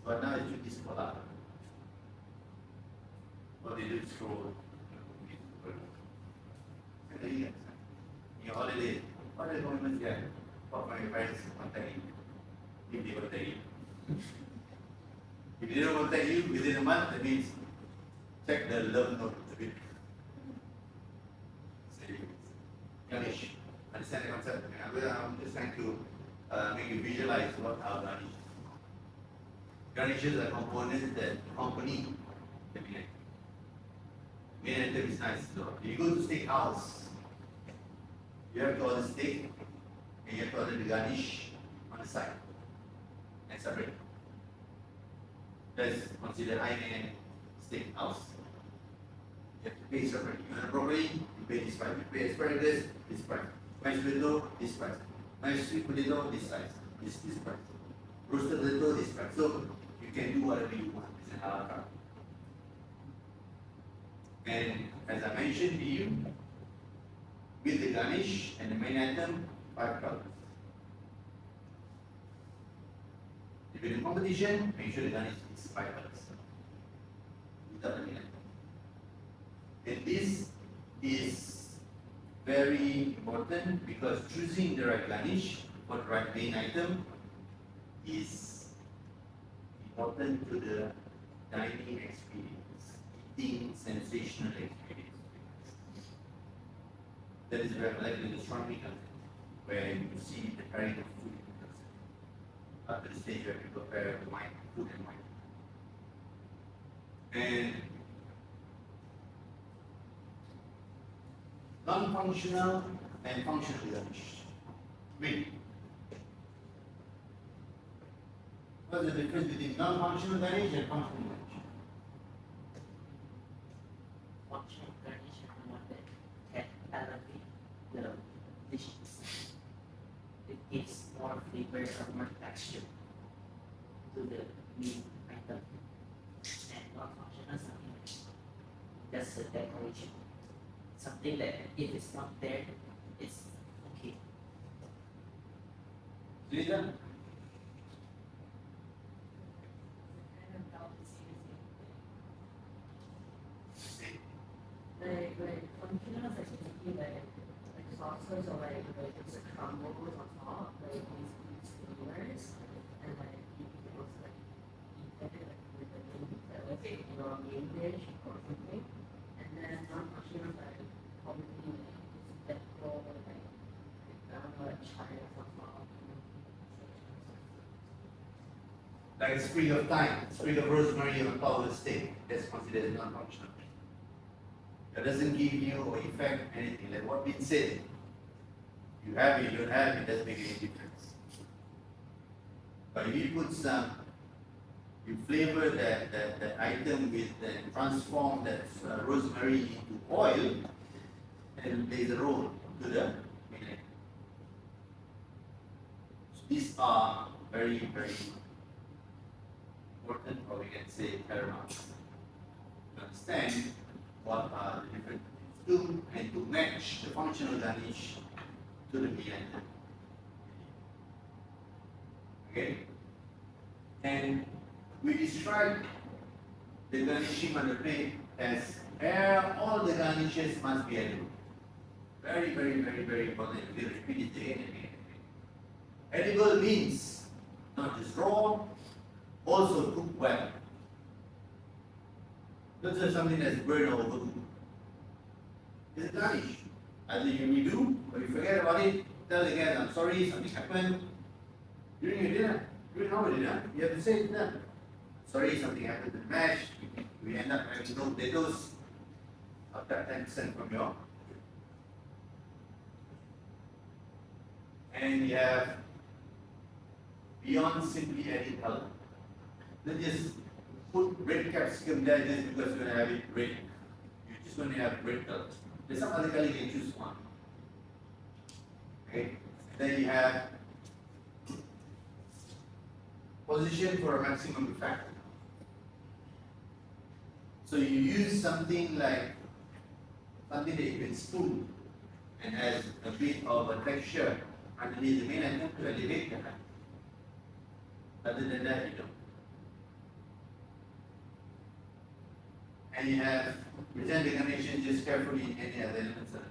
But now it's really scholar. What they do is scroll. And then your holiday, what are the moments you have? What my parents contact you? If they contact you. If they don't contact you within a month, that means check the love note a bit. Garnish. Understand the concept? I'm just trying to make you visualize what our garnish is. Garnishes are components that accompany the main item. Main item is nice though. If you go to steakhouse, you have to order steak and you have to order the garnish on the side and separate. That's considered high-end steakhouse. You have to pay separately. You want broccoli, you pay this price. You pay asparagus, this price. Mashed potato, this price. Mashed sweet potato, this size. This price. Roasted potato, this price. So you can do whatever you want. It's an a la carte. And as I mentioned to you, with the garnish and the main item, 5 colors. If you're in competition, make sure the garnish is 5 colors. Without the main item. And this is very important because choosing the right garnish for the right main item is important to the dining experience, eating sensational experience. That is where I like the gastronomy comes in, where you see the pairing of food up to the stage where people prepare wine, food and wine. And non-functional and functional garnish. Wait. What's the difference between non-functional garnish and functional garnish? Functional garnish is the one that can elevate the dishes. It gives more flavor or more texture to the main item. And non-functional something like just a decoration. Something that if it's not there, it's okay. Lisa? Kind of felt the same thing. Like functional is like basically like sauces or like just crumbles on top, like these flavors, and like you can also like eat it like with the main, like your main dish or something, and then non-functional is like probably like just decor, like I don't know, like chai or something. Like a sprig of thyme, sprig of rosemary on top of the steak, that's considered non-functional. That doesn't give you or effect anything, like what we said. You have it, you don't have it, doesn't make any difference. But if you put some, you flavor that item with, and transform that rosemary into oil, and it plays a role to the main item. So these are very, very important, or we can say paramount, to understand what are the different things to, and to match the functional garnish to the main item. Okay? And we describe the garnishing on the plate as all the garnishes must be edible. Very, very, very, very important. We repeat it again and again. Edible means not just raw, also cooked well. Not just something that's burned or overcooked. It's a garnish. Either you redo or you forget about it, tell the guys, I'm sorry, something happened. During your dinner, during our dinner, you have to say to them, sorry, something happened to the mash, we end up having no potatoes, subtract 10% from your. And you have beyond simply adding color. Don't just put red capsicum there just because you're going to have it red. You're just going to have red color. There's some other color you can choose one. Okay? Then you have position for a maximum effect. So you use something like something that you can spoon and has a bit of a texture underneath the main item to elevate the height. Other than that, you don't. And you have present the garnishing just carefully in any other elements of it.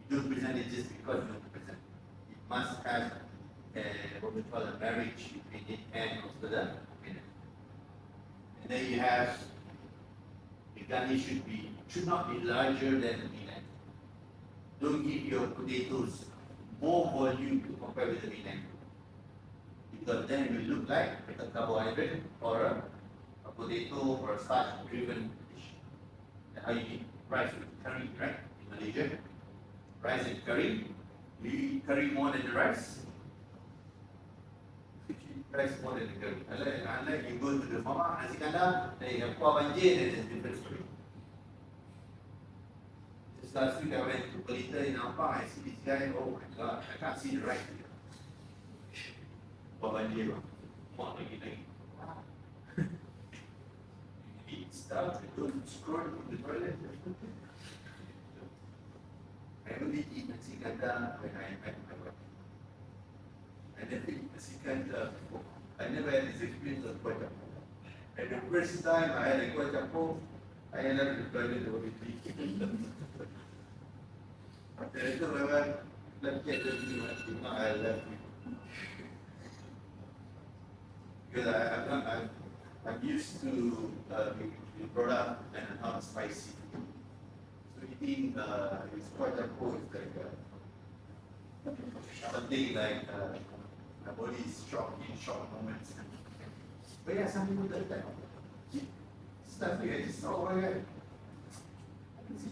You don't present it just because you want to present. It must have what we call a marriage between it and also the main. And then you have the garnish should not be larger than the main item. Don't give your potatoes more volume to compare with the main item. Because then it will look like a carbohydrate or a potato or a starch-driven dish. That's how you eat rice with curry, right? In Malaysia, rice and curry. You eat curry more than the rice. You eat rice more than the curry. Unlike you go to the mama nasi kandar, then you have kuah banjir, then it's a different story. Just last week I went to Pelita in Ampang. I see this guy. Oh my God, I can't see the rice. Kuah banjir, more lagi. stuff, I don't scroll in the toilet. I only eat nasi kandar when I met my wife. I never eat nasi kandar before. I never had this experience of kway teow. And the first time I had a kway teow, I ended up in the toilet over the And I told my wife, let's get the video, if not I left you. Because I'm used to being brought up and not spicy food. So eating is quite a cool, it's like something like my body is shocked in short moments. But yeah, some people do that. Stuff like that, just oh my god.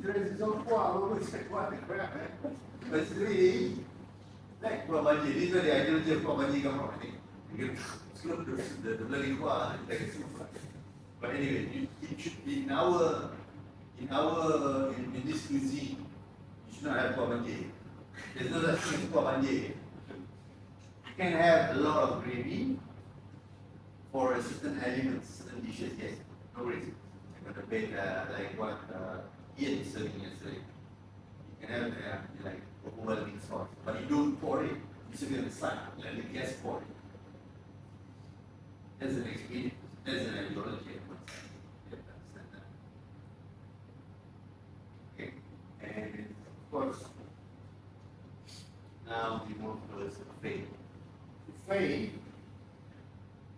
It's all wow, it's like what the crap, man. But it's really like Pulau Banjir. This is where the ideology of Pulau Banjir come from, I think. You can slow the bloody kuah, like a soup. But anyway, it should be in this cuisine, you should not have Pulau Banjir. There's no such thing as Pulau Banjir. You can have a lot of gravy for a certain elements, certain dishes, yes, no worries. I'm going to bake like what Ian is serving yesterday. You can have like overwhelming sauce, but you don't pour it, you serve it on the side, let the guests pour it. That's an experience, that's an ideology. You have to understand that. Okay, and of course, now we move towards the buffet. Buffet,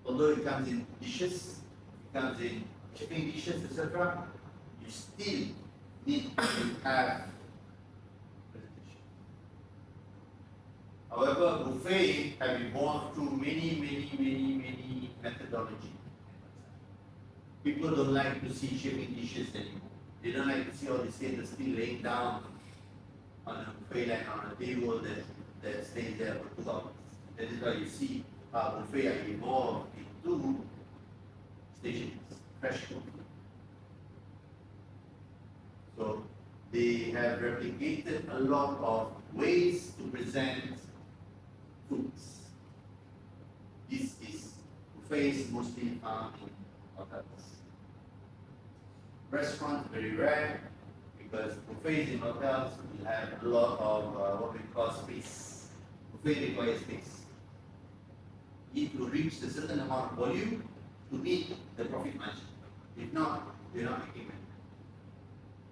although it comes in dishes, it comes in chicken dishes, etc., you still need to have presentation. However, buffet have evolved through many methodology. People don't like to see shipping dishes anymore. They don't like to see all the stainless steel laying down on a buffet line on a table that stays there for 2 hours. That is why you see how buffet are evolved into stations, fresh food. So they have replicated a lot of ways to present foods. This is buffets mostly found in hotels. Restaurants very rare because buffets in hotels will have a lot of what we call space. Buffet requires space. You need to reach a certain amount of volume to meet the profit margin. If not, you're not making money.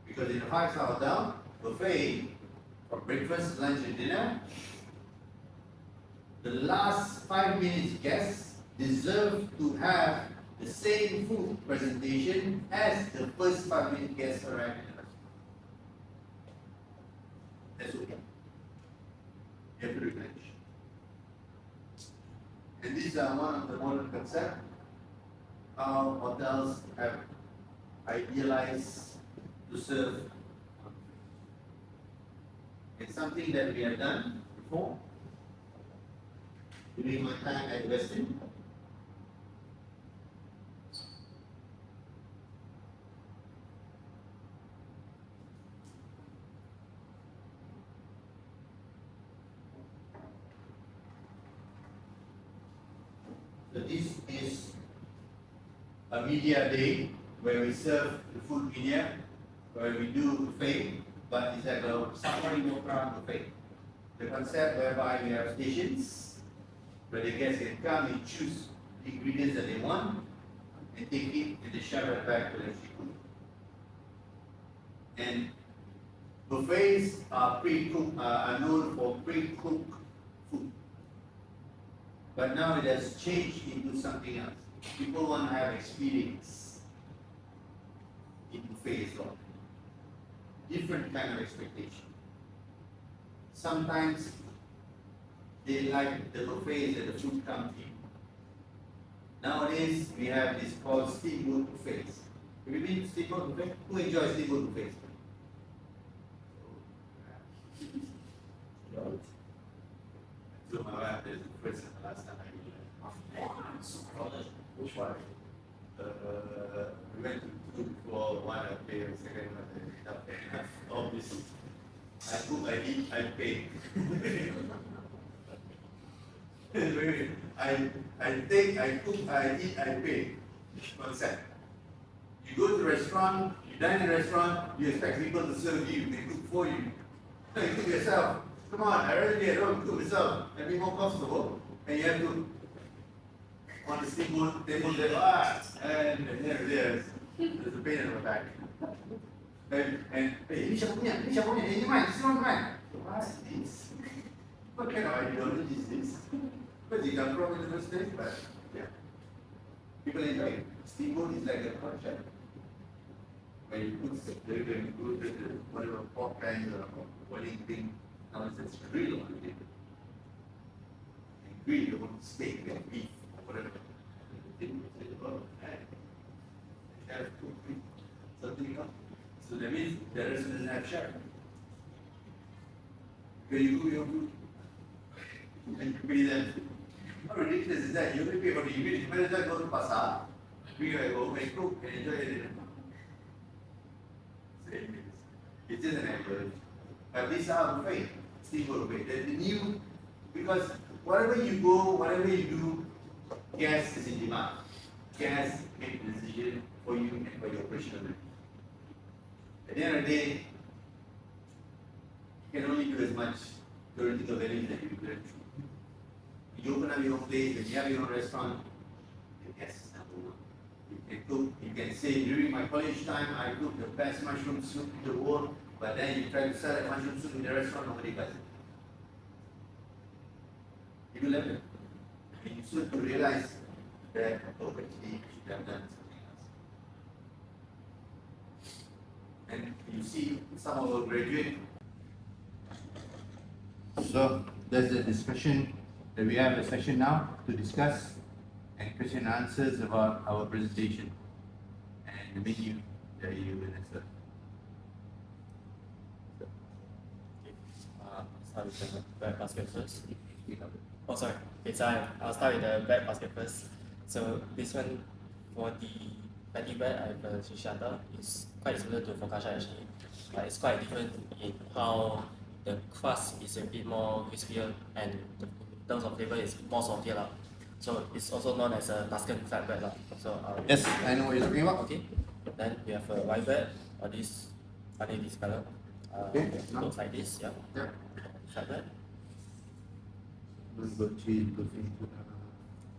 Because in a 5-star hotel, buffet for breakfast, lunch, and dinner, the last 5 minutes guests deserve to have the same food presentation as the first 5-minute guests arrive in the restaurant. That's okay. You have to replenish. And these are one of the modern concepts how hotels have idealized to serve. It's something that we have done before during my time at Westin. So this is a media day where we serve the food media, where we do buffet, but it's like a safari walk-around buffet. The concept whereby we have stations where the guests can come and choose the ingredients that they want and take it and they shove it back to their food. And buffets are pre-cooked, are known for pre-cooked food. But now it has changed into something else. People want to have experience in buffet as well. Different kind of expectation. Sometimes they like the buffets that the food comes in. Nowadays we have this called steamboat buffets. Have you been to steamboat buffet? Who enjoys steamboat buffets? So my wife, there's a person the last time I which one? We went to two before, one I paid, second one I paid. Obviously. I cook, I eat, I pay. I take, I cook, I eat, I pay. Concept. You go to a restaurant, you dine in a restaurant, you expect people to serve you, they cook for you. No, you cook yourself. Come on, I rather be at home, cook myself, and be more comfortable. And you have to, on the steamboat table there, and there's a pain in my back. And hey, ini siapa punya? Ini mine, this one mine. What is this? What kind of ideology is this? Where did you come from in the first place? But yeah, people enjoy it. Steamboat is like a concept. When you put very good whatever pork rinds or boiling thing, now it's grill on the table. And grill your own steak and beef or whatever. And have something else. So that means the rest doesn't have chef. Can you cook your food? And you pay them. How ridiculous is that? You only pay for the ingredients. You better just go to pasar, bring it home and cook and enjoy your dinner. It is an ideology. But these are buffet, steamboat buffet. The new, because wherever you go, whatever you do, gas is in demand. Gas makes the decision for you and for your operational needs. At the end of the day, you can only do as much theoretical value that you can. You open up your own place, and you have your own restaurant, yes, number one. You can cook, you can say, during my college time, I cooked the best mushroom soup in the world, but then you try to sell that mushroom soup in the restaurant, nobody buys it. You will have it. And you soon to realize that, oh, actually, you should have done something else. And you see some of our graduates. So there's a discussion that we have a session now to discuss and question and answers about our presentation and the menu that you will answer. Start with the bread basket first. Oh, sorry. Okay, so I'll start with the bread basket first. So this one, for the patty bread, I have a shishata. It's quite similar to focaccia actually, but it's quite different in how the crust is a bit more crispier and in terms of flavor is more saltier lah. So it's also known as a Tuscan flatbread lah. So Yes, I know what you're talking about. okay. Then we have a white bread, or this funny this color. Okay. Looks like this, yeah. Yeah. Flatbread. Good cheese, good thing.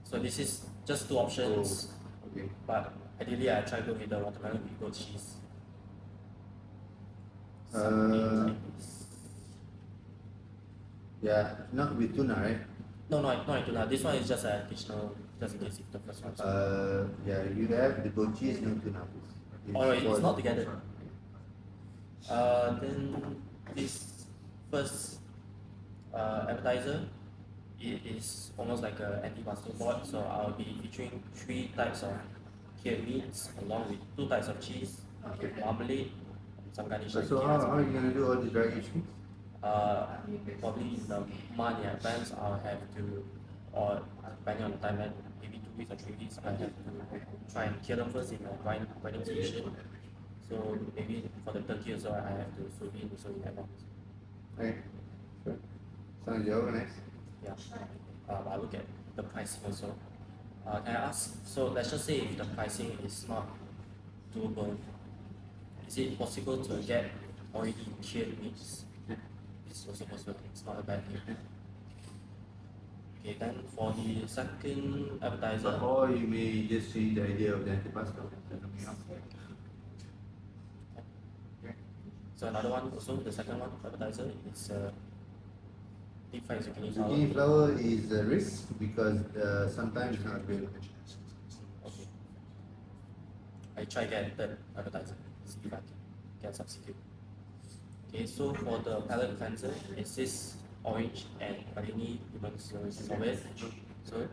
So this is just two options, Okay. but ideally I try to go with the watermelon with goat cheese. Uh, Yeah, not with tuna, right? No, not into that. This one is just an additional, just in case if the first one. Yeah, you have the goat cheese, no tuna, please. Alright, it's not together. Then this first appetizer, it is almost like an anti-pasta board. So I'll be featuring 3 types of cured meats along with 2 types of cheese, marmalade, some garnish. So how are you gonna do all these dry aged meats? Probably in the month in advance, I'll have to, or depending on the time, maybe 2 weeks or 3 weeks, I have to try and cure them first in a grinding station. So maybe for the turkey also, I have to soak in advance. Okay, sure. Sounds organized. Yeah. I look at the pricing also. Can I ask? So let's just say if the pricing is not doable, is it possible to get already cured meats? It's also possible. It's not a bad thing. Okay, then for the second appetizer, Or you may just change the idea of the antipasta. so another one also, the second one appetizer is deep fried zucchini Zucchini flower. flour is a risk because sometimes it's not available. Okay. I try get the appetizer, see if I can substitute. Okay, so for the palate cleanser, it's this orange and Parini lemon sorbet. So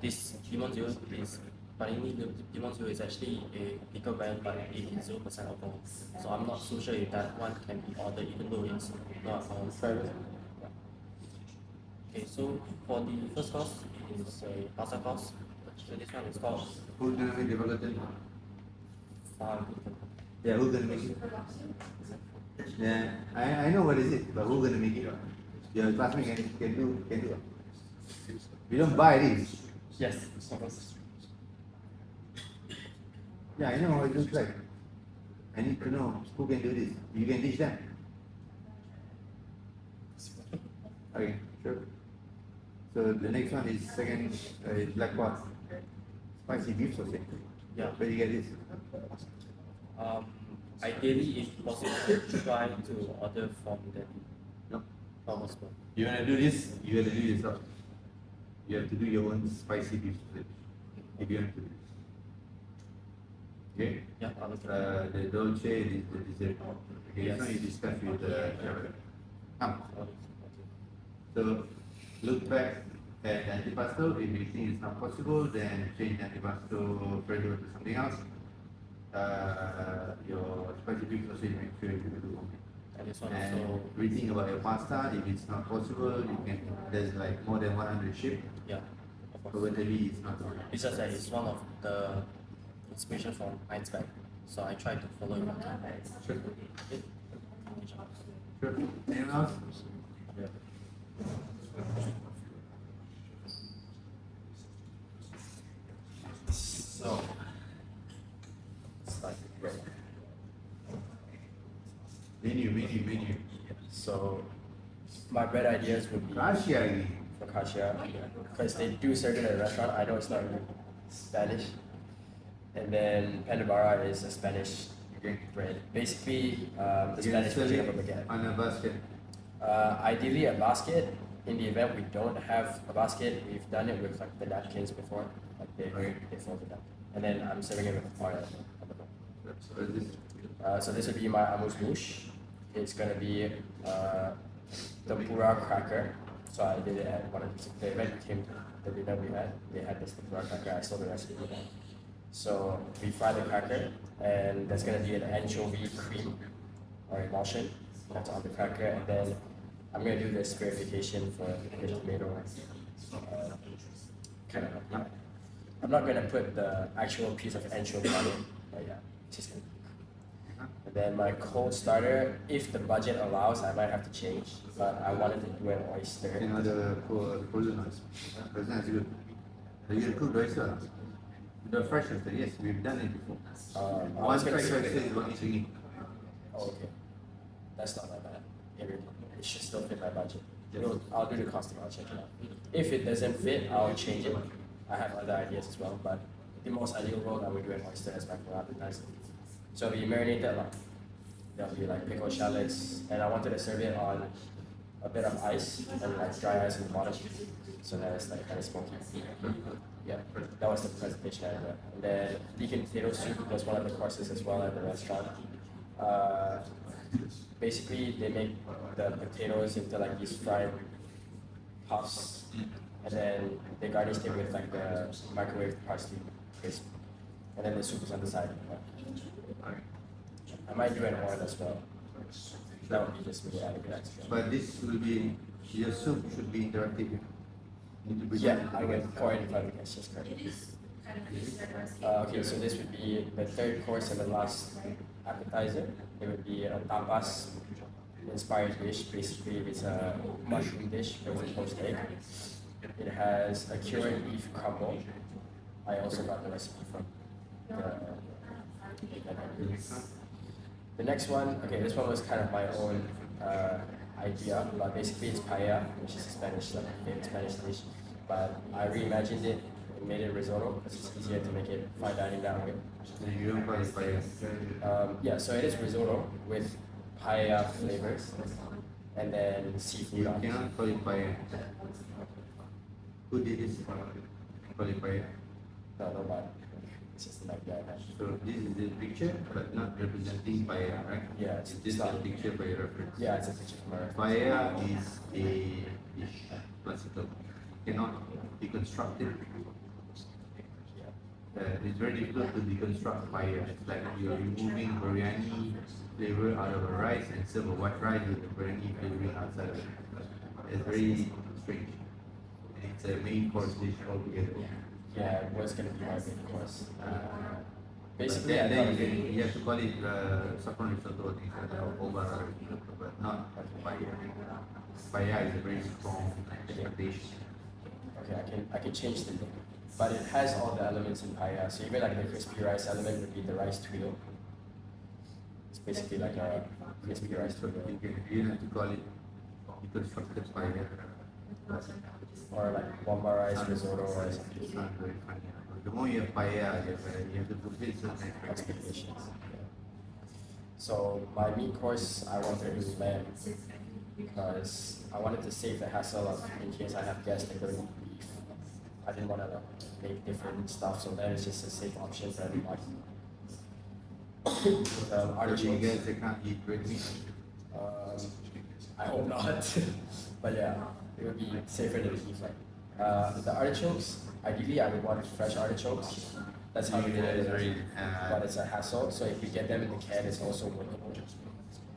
this lemon zero is Parini lemon zero is actually a liquor brand, but it is 0% alcohol. So I'm not so sure if that one can be ordered, even though it's not alcohol. Okay, so for the first course, it is a pasta course. So this one is called Who's gonna make the volatility? Yeah, who's gonna make it? Yeah, I know what is it, but who's gonna make it? Your classmate can do it. We don't buy these. Yes, of course. Yeah, I know how it looks like. I need to know who can do this. You can teach them. Okay, sure. So the next one is second is black pot. Spicy beef sausage. Yeah. Where do you get this? Ideally, if possible, try to order from them. No. How possible? You wanna do this, you have to do it yourself. You have to do your own spicy beef sausage. If you want to do this. Okay? Yeah, I'll look at it. The dolce is the dessert. Okay, Yes. this one you discuss with the driver. Come. Okay. So look back at the antipasto. If you think it's not possible, then change the antipasto further to something else. Your spicy beef sausage, make sure you do. And this one And also, rethink about your pasta. If it's not possible, you can. There's like more than 100 shape. yeah, of course. Probably it's not. It's just that it's one of the inspiration from Heinz bag. So I try to follow it. Sure. Okay. Sure. Anyone else? Yeah. So, start with bread. Menu. So my bread ideas would be Rashi lagi. focaccia, because they do serve it at a restaurant. I know it's not really Spanish. And then pan de barra is a Spanish Okay. bread. Basically, the You can Spanish sell version it of a baguette. on a basket. Ideally a basket. In the event we don't have a basket, we've done it with like the napkins before, like Okay. they fold it up. And then I'm serving it with oil. So is this So this would be my amuse-bouche. It's gonna be tempura cracker. So I did it at one of the event we came to, the dinner we had. They had this tempura cracker. I stole the recipe. So we fry the cracker, and that's gonna be an anchovy cream or emulsion that's on the cracker, and then I'm gonna do this purification for the tomato. Kind of. I'm not gonna put the actual piece of anchovy on it, but yeah, it's just gonna. And then my cold starter, if the budget allows, I might have to change, but I wanted to do an oyster. you know the frozen ones. Frozen is good. You can cook the oyster. The fresh oyster, yes, we've done it before. I One was gonna fresh serve oyster it. is what you need. Oh, okay. That's not that bad. It should still fit my budget. I'll do the costing, I'll check it out. If it doesn't fit, I'll change it. I have other ideas as well, but the most ideal role I would do an oyster as my appetizer. So we marinated like, there'll be like pickled shallots, and I wanted to serve it on a bit of ice and like dry ice in the bottom, so that it's like kind of smoky. Yeah, that was the presentation I did. And then vegan potato soup was one of the courses as well at the restaurant. Basically, they make the potatoes into like these fried puffs, and then they garnish it with like the microwave parsley crisp, and then the soup is on the side. I might do an oil as well. That would be just me adding it extra. But this will be, your soup should be interactive. You need to Yeah, present I it. will pour it in front of you guys, just correct. It is kind of dessert recipe. Okay, so this would be the third course and the last appetizer. It would be a tapas inspired dish. Basically, it's a mushroom dish with a poached egg. It has a cured beef crumble. I also got the recipe from the next one. Okay, this one was kind of my own idea, but basically it's paella, which is a Spanish, like famous Spanish dish. But I reimagined it and made it risotto because it's easier to make it fine dining that way. And you don't call it fire. Yeah, so it is risotto with paella flavors and then You seafood on it. cannot call it fire. Who did this? Call it fire. No, but it's just an idea I had. So this is the picture, but not representing fire, right? Yeah, it's This is not. the picture for your reference. Yeah, it's a picture from our. Fire is a dish, classical, cannot be constructed. It's very difficult to deconstruct fire. It's like you're removing biryani flavor out of a rice and serve a white rice with the biryani flavoring outside of it. It's very strange. And it's a main course dish altogether. Yeah, it was gonna be my main course. Basically, Basically, I then thought you have to call it saffron risotto, things like that, or over, but not fire. Fire is a very strong expectation. okay, I can change the name. but it has all the elements in paella. So even like the crispy rice element would be the rice twiddle. It's basically like a crispy rice twiddle. You have to call it constructed paella. Or like bomba rice risotto or It's something. not very funny. The more you have paella, you have to fulfill certain Expectations. Yeah. So my meat course, I wanted to do lamb because I wanted to save the hassle of in case I have guests that don't eat beef. I didn't want to make different stuff, so lamb is just a safe option for everyone. With So you artichokes. guys they can't eat red meat. I hope not. But yeah, it would be safer than beef. The artichokes, ideally I would want fresh artichokes. That's how we did it. But it's a hassle, so if you get them in the can, it's also workable.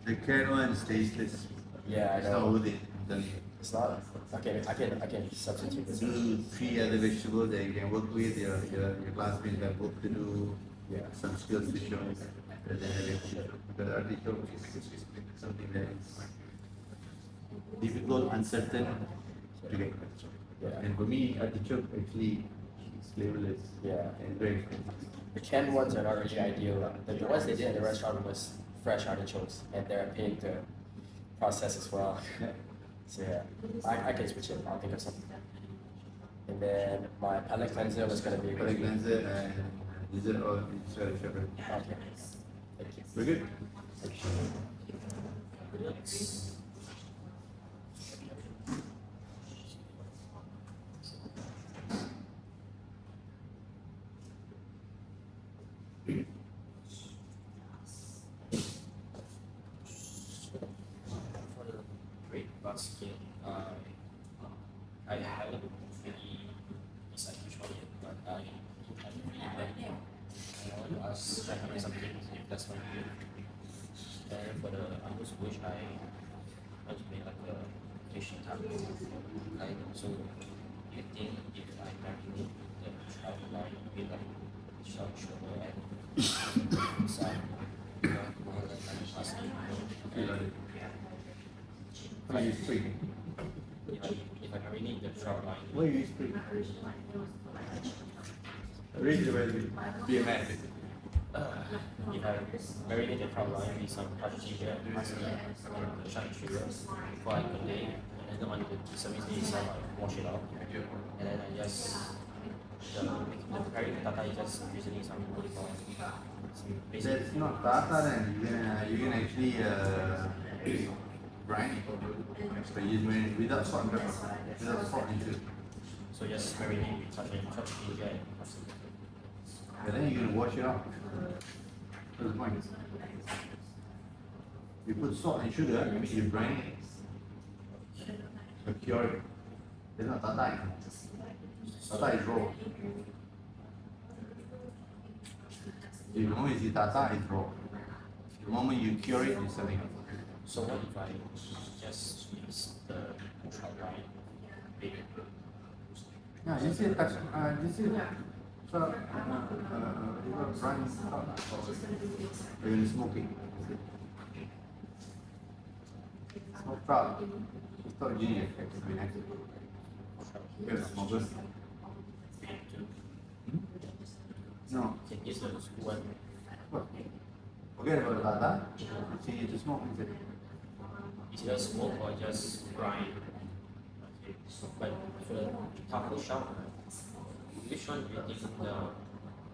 The canned one is tasteless. Yeah, I It's not know. worth it. I'm telling you. It's not. Okay, I can substitute this. Do 3 other vegetables that you can work with. Your classmates have work to do. Yeah. Some skills to show. Rather than having to because artichoke is something that is difficult, uncertain to get. Yeah. And for me, artichoke actually is flavorless Yeah. and very expensive. The canned ones are not really ideal. The ones they did at the restaurant was fresh artichokes, and they're a pain to process as well. So yeah, I can switch it. I'll think of something. And then my palate cleanser was gonna be Palate cleanser and dessert or dessert shepherd. Okay. Thank you. We're good? For the great basket, I haven't really decided which one yet, but I really like. I want to ask Shahid something if that's not good. And for the Angus wish, I want to make like a fish taco. Like, so you think if I marinate the trout line with like salt, sugar, and some pasta, Why you spring? if I marinate the trout line, Why you spring? Read the way be a man. if I marinate the trout line with some crushed ginger, parsley, and the shine sugar for like a day, and then on the service day itself, I wash it out, and then I just the curry tata is just usually some olive oil, some basic. That's not tata then. You can actually brine it. So you marinate without salt and pepper. Without salt and sugar. So just marinate with chopped ginger and parsley. But then you're gonna wash it out. What's the point? You put salt and sugar, you brine it. So cure it. It's not tata. Tata is raw. The moment you tata is raw. The moment you cure it, it's something else. So what if I just mix the trout line with Yeah, this is so you got brine salt. You're gonna smoke it. Smoke trout. It's not ginger effect, it's been active. Yes, smokers. No. can use the one What? Forget about the tata. Change it to smoke instead. is just smoke or just brine? Okay. But for the taco shop, which one do you think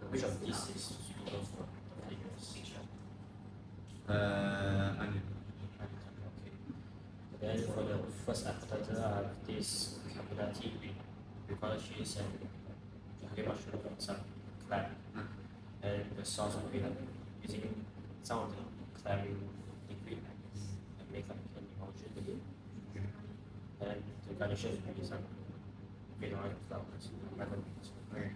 which of these is suitable for flavors? Onion. Okay. Then for the first appetizer, I have this caponati with ricotta cheese and honey mushroom and some clam. And the sauce will be like using some of the clam liquid and make like an emulsion with it. And the garnishes will be some green oil flowers, micro beans. Okay.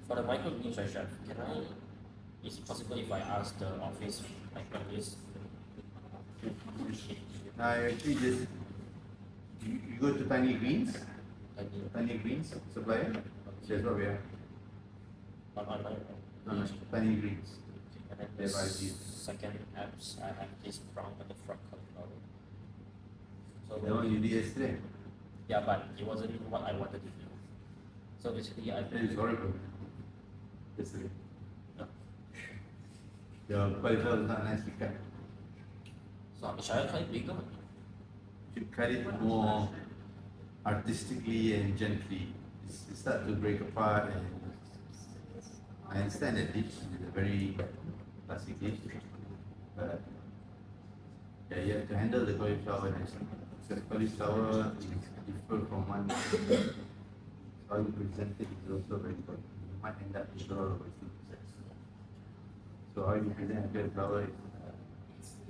For the micro beans, right, chef, can I? Is it possible if I ask the office micro beans? Now you actually just you go to Tiny Greens, Like Tiny Greens supplier. That's what we are. on my No, Tiny Greens. And then They the buy these. second apps, I have this brown and the frog cauliflower. So The one you did yesterday. yeah, but it wasn't what I wanted to do. So So basically, I It is horrible. Yesterday. No. Your cauliflower is not nicely cut. so should I try bigger? You cut it more artistically and gently. It starts to break apart, and I understand that dish is a very classic dish, but yeah, you have to handle the cauliflower nicely. Because cauliflower is different from one. How you present it is also very important. You might end up with a lot of wasted. So how you present cauliflower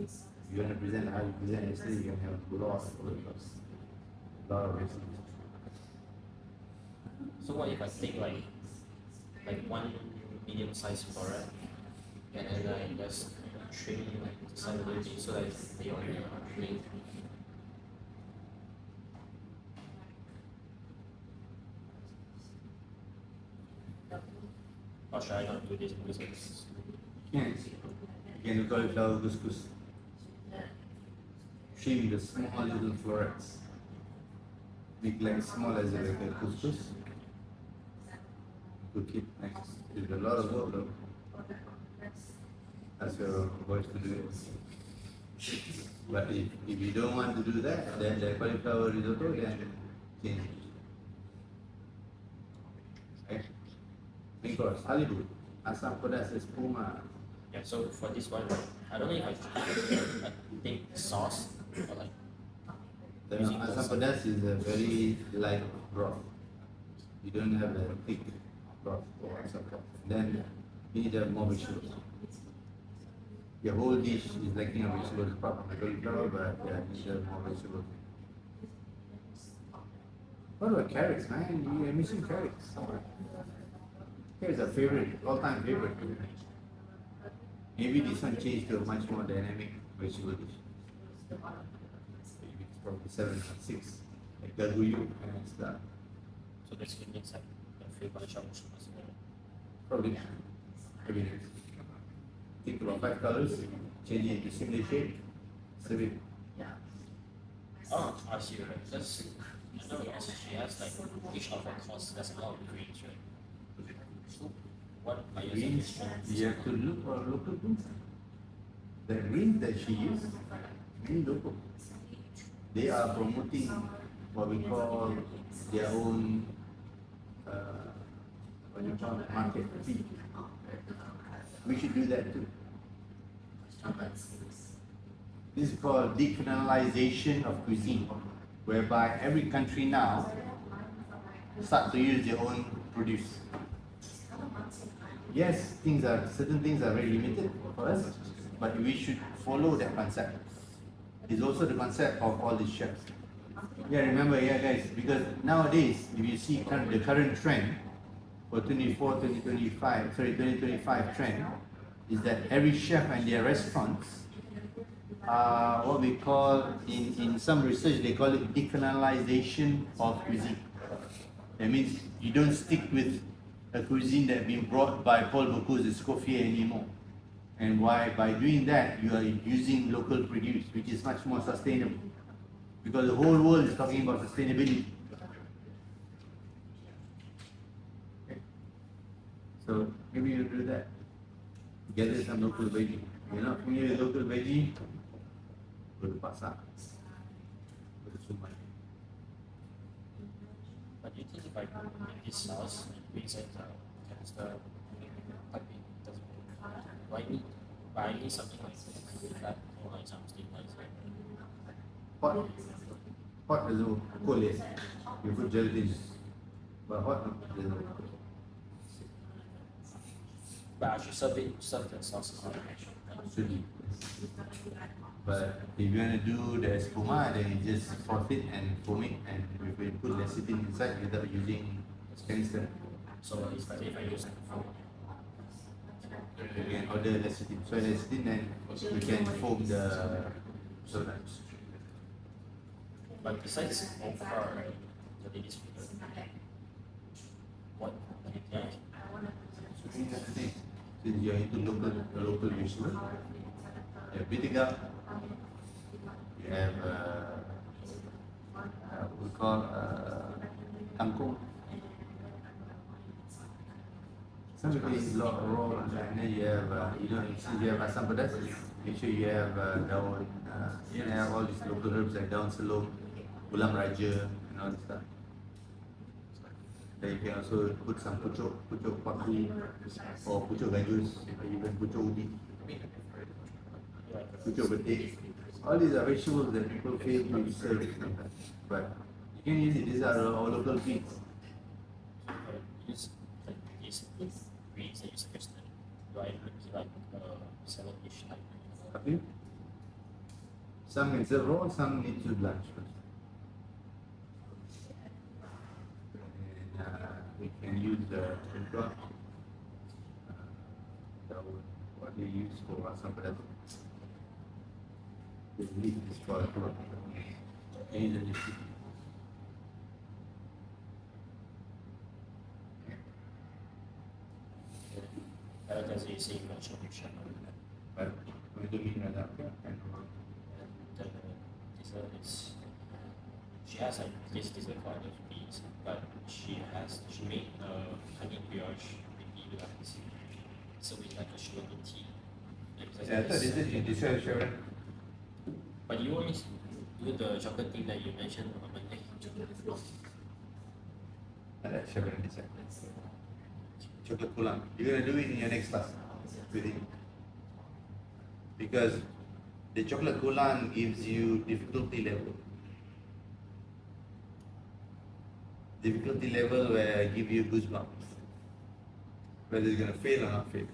is you want to present how you present yesterday, you can have a lot of cauliflowers. A lot of wasted. So what if I take like one medium sized floret and then I just trim the side of it so that they are trimmed? Or should I not do this because it's Yes. You can do cauliflower couscous. Trim the small little florets. Make like small as like a couscous. Cook it next. It's a lot of work though. Ask your boys to do it. But if you don't want to do that, then the cauliflower risotto, then change it. Right? Because Hollywood, asam pedas espuma. yeah. So for this one, I don't know if I should take sauce or like The Using asam those- pedas is a very light broth. You don't have a thick broth for asam pedas. Then you need to have more vegetables. Your whole dish is lacking of vegetables apart from the cauliflower, but yeah, you need to have more vegetables. What about carrots, man? You are missing carrots. Carrots are favorite, all-time favorite. Maybe this one changed to a much more dynamic vegetable dish. Maybe it's probably 7 or 6, like garguyu and stuff. so basically it's like a few bunch of Probably maybe next. Think about 5 colors, change it into similar shape, serve it. Oh, I see, right? Because I know she has like each of her course there's a lot of greens, right? So what are you Greens, suggesting? you have to look for local greens. The greens that she used, green local. They are promoting what we call their own what you call market fee. We should do that too. This is called decolonialization of cuisine, whereby every country now start to use their own produce. Yes, certain things are very limited for us, but we should follow that concept. It's also the concept of all these chefs. Yeah, remember, yeah guys, because nowadays, if you see the current trend for 2025 trend, is that every chef and their restaurants are what we call, in some research, they call it decolonialization of cuisine. That means you don't stick with a cuisine that been brought by Paul Bocuse Escoffier anymore. And why? By doing that, you are using local produce, which is much more sustainable. Because the whole world is talking about sustainability. Okay. So maybe you do that. Gather some local veggie. You're not familiar with local veggie? Go to pasar. Go to Sumai. But do you think if I make this sauce and mix it, can the typing doesn't work? Do I need, but I need something like that or like something like that. Hot is cool, yes. You put gelatin. But hot doesn't work. But I should serve the sauce on actually. Should be. But if you want to do the espuma, then you just froth it and foam it, and we will put lecithin inside without using canister. So it's better if I use it for You can order lecithin. So lecithin, then you can foam the sodas. but besides okra, right, the ladies finger, what yeah, So these are the things. Since you are into local vegetable, you have bitiga, you have what we call kangkong, some people eat a lot of raw lunch, and then you have, since you have asam pedas, make sure you have daun, you can have all these local herbs like daun selong, ulam raja, and all this stuff. Then you can also put some pucuk paku, or pucuk gajus, or even pucuk ubi, pucuk betik. All these are vegetables that people fail to serve sometimes. But you can use it, these are all local feeds. Use like these greens that you suggested. Do I make like salad-ish type? Okay. Some can serve raw, some need to blanch first. And we can use the tempura. What they use for asam pedas. The leaf is for tempura. Any the leaf. As you say, you mentioned But we do mean that and the dessert is she has like this dessert for other beans, but she made honey brioche with like so with like a sugar and tea. yeah, I thought this is dessert, Sharon. But you always do the chocolate thing that you mentioned on Monday. I like Sharon dessert. Chocolate pulang. You're gonna do it in your next class with him. Because the chocolate kulan gives you difficulty level. Difficulty level where I give you goosebumps. Whether it's gonna fail or not fail.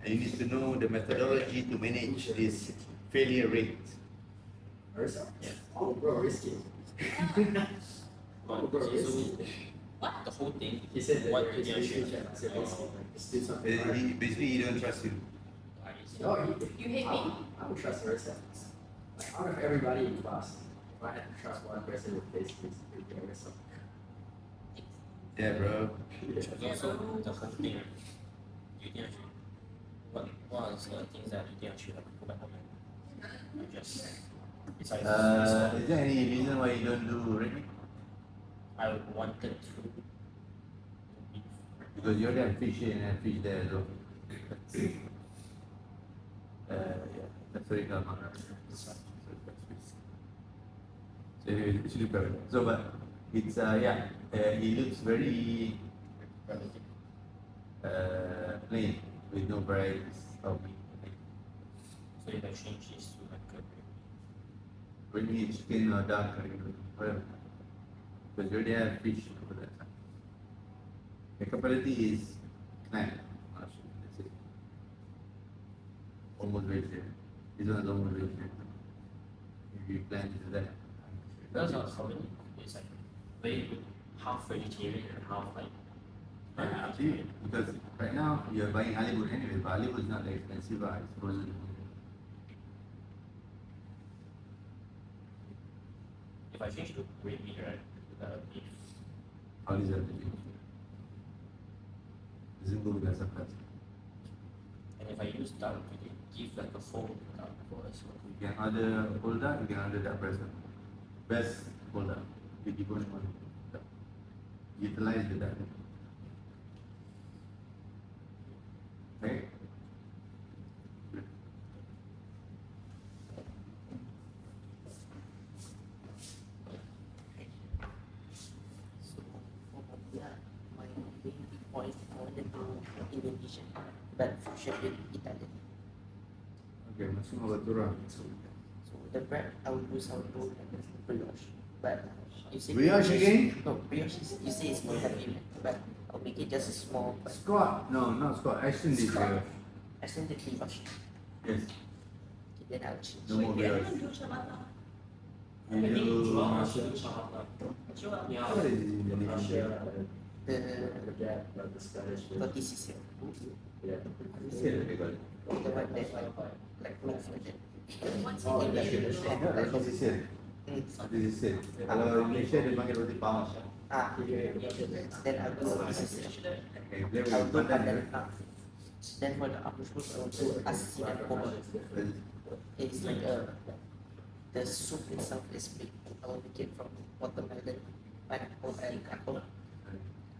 And you need to know the methodology to manage this failure rate. Ursa? Yeah. Oh, bro, risky. But bro, so the whole thing, He said that what you're you risky. should I said risky. Just do something. Basically, he don't trust you. No, You hate me? I would trust Ursa. Like, out of everybody in class, if I had to trust one person with this, it would be Ursa. Yeah, bro. So the whole thing, you think I should, what are the things that you think I should have go back home and just besides Is there any reason why you don't do red meat? I wanted to be Because you already have fish here and have fish there as well. Yeah, that's very normal. So anyway, it should be perfect. So, but it's it looks very plain with no varieties of meat. so if I change this to like a Red meat, chicken or duck or whatever. Because you already have fish over there. The capability is 9. Let's say. Almost vegetarian. This one is almost vegetarian. If you plan to do that. that's not how many it's like very good, half vegetarian and half like Up to you. Because right now you're buying Hollywood anyway, but Hollywood is not that expensive, it's frozen. if I change to red meat, right? Beef. How does that change? Doesn't go with the surplus. And if I use duck, you can give like a full duck for us. You can order whole duck, you can order duck breast. Best whole duck. You keep on one duck. Utilize the duck. Okay? So, my main point I wanted to Indonesian, but fusion with Italian. Okay, masuk apa tu orang? So the bread I will do sourdough and brioche. But you say Brioche again? No, brioche is, you say it's not heavy, but I'll make it just a small but Scott? No, not Scott. Ashton did brioche. extended brioche. Yes. Okay, then I'll change. No more brioche. You do Yeah. what is it in Indonesia? The roti sisir. Sisir they call it. The one that like loaf like that. No, that's not sisir. This is sisir. Kalau Indonesia dia panggil roti pawang. Then I'll do roti sisir. Okay, dia I'll do pandan. pandan. Then for the upper food, I'll do asin and boba. It's like the soup itself is big. I will make it from watermelon, pineapple, and apple.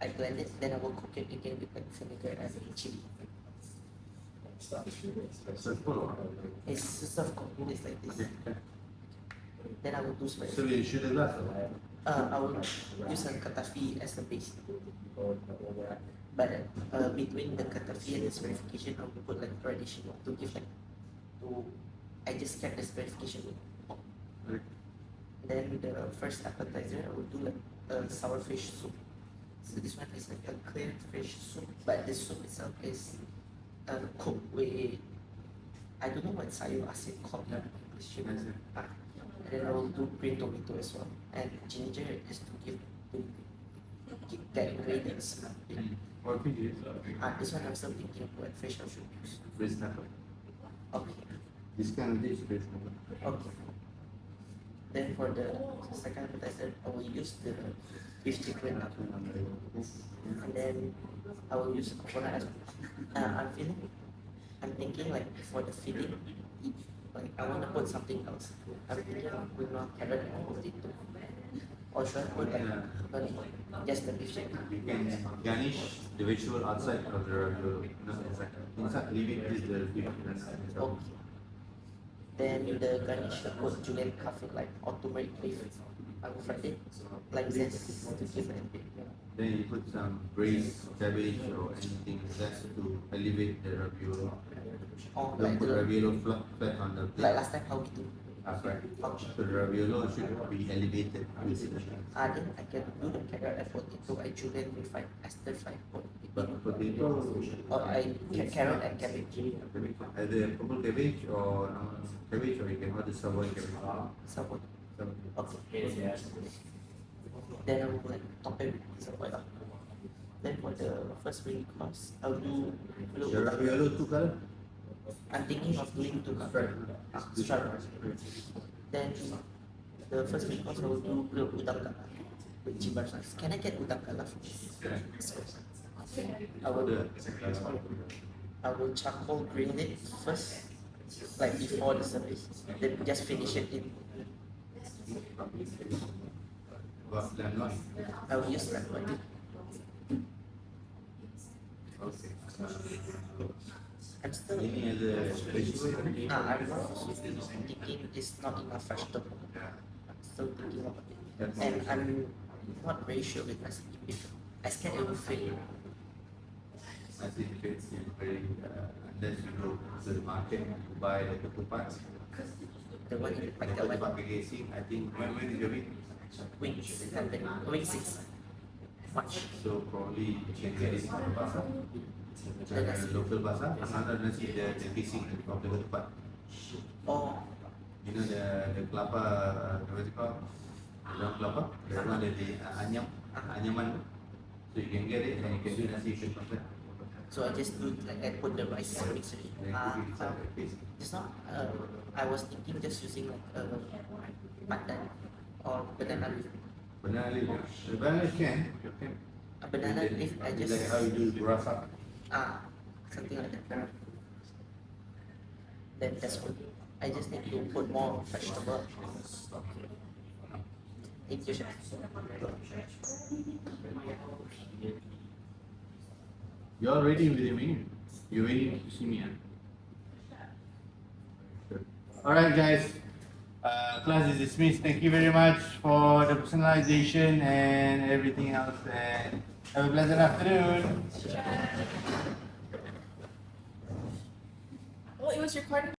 I blend it, then I will cook it again with like vinegar and chili. It's served cooked it's like this. Then I will do spicy. So you shoot the glass. I will use a katafi as the base. But between the katafi and the spherification, I will put like radish to give like to. I just kept the spherification with pork. Then the first appetizer, I will do like a sour fish soup. So this one is like a clear fish soup, but the soup itself is cooked with I don't know what sayur asin called in English. And then I will do green tomato as well. And ginger is to give that ingredient smell. What fish is? This one I'm still thinking what fish I should use. Fish snapper. Okay. This kind of dish, fish snapper. Okay. Then for the second appetizer, I will use the beef chicken. And then I will use coconut as well. I'm thinking like for the filling, like I want to put something else. I'm thinking with no carrot and potato. Or should I put like just the beef chicken? You can garnish the vegetable outside of the ravioli, not inside. Inside, leave it with the fish. Okay. Then the garnish I put julienne cuffing like or turmeric leaf. I will fry it like this to give it a bit. Then you put some braised cabbage or anything just to elevate the ravioli. Or Don't like put the ravioli flat on the plate. like last time how we do. That's right. Okay. So the ravioli should be elevated with it. Then I can do the carrot and potato. I julienne refine, I stir fry But potato, or carrot and cabbage. either purple cabbage or cabbage, or you can order savoy cabbage. Savoy. Savoy. Okay. Then I will like top it with some oil. Then for the first main course, I'll do The ravioli two color? I'm thinking of doing two striped. Then the first main course I will do grilled udang kala with chimbar sauce. Can I get udang kala for this? I will charcoal grill it first, like before the service. Then just finish it in. What, lamb loin? I will use that one. Okay. I'm still. Any other vegetable? I'm not thinking it's not enough vegetable. I'm still thinking about it. And I'm not very sure with my beef. I scared it will fail. I think it's very, unless you go to the market to buy the ketupat. The one in The like the ketupat one casing, I think, when is your week? wings, wing 6. Much. So probably you can get it from the pasar. Local pasar, another nasi, the casing of the ketupat. Oh, You know the kelapa, what is it called? Daun kelapa, that one the anyaman. So you can get it and you can do nasi from that. so I just do like I put the rice mix it. And cook it inside the casing. It's not. I was thinking just using like pandan or banana leaf. Banana leaf, the banana leaf can. A banana leaf. I just Like how you do burrata. something like that. Then that's good. I just need to put more vegetable. Thank you, chef. You're ready with the menu. You're waiting to see me. Alright guys, class is dismissed. Thank you very much for the personalization and everything else, and have a pleasant afternoon. Well, it was recorded.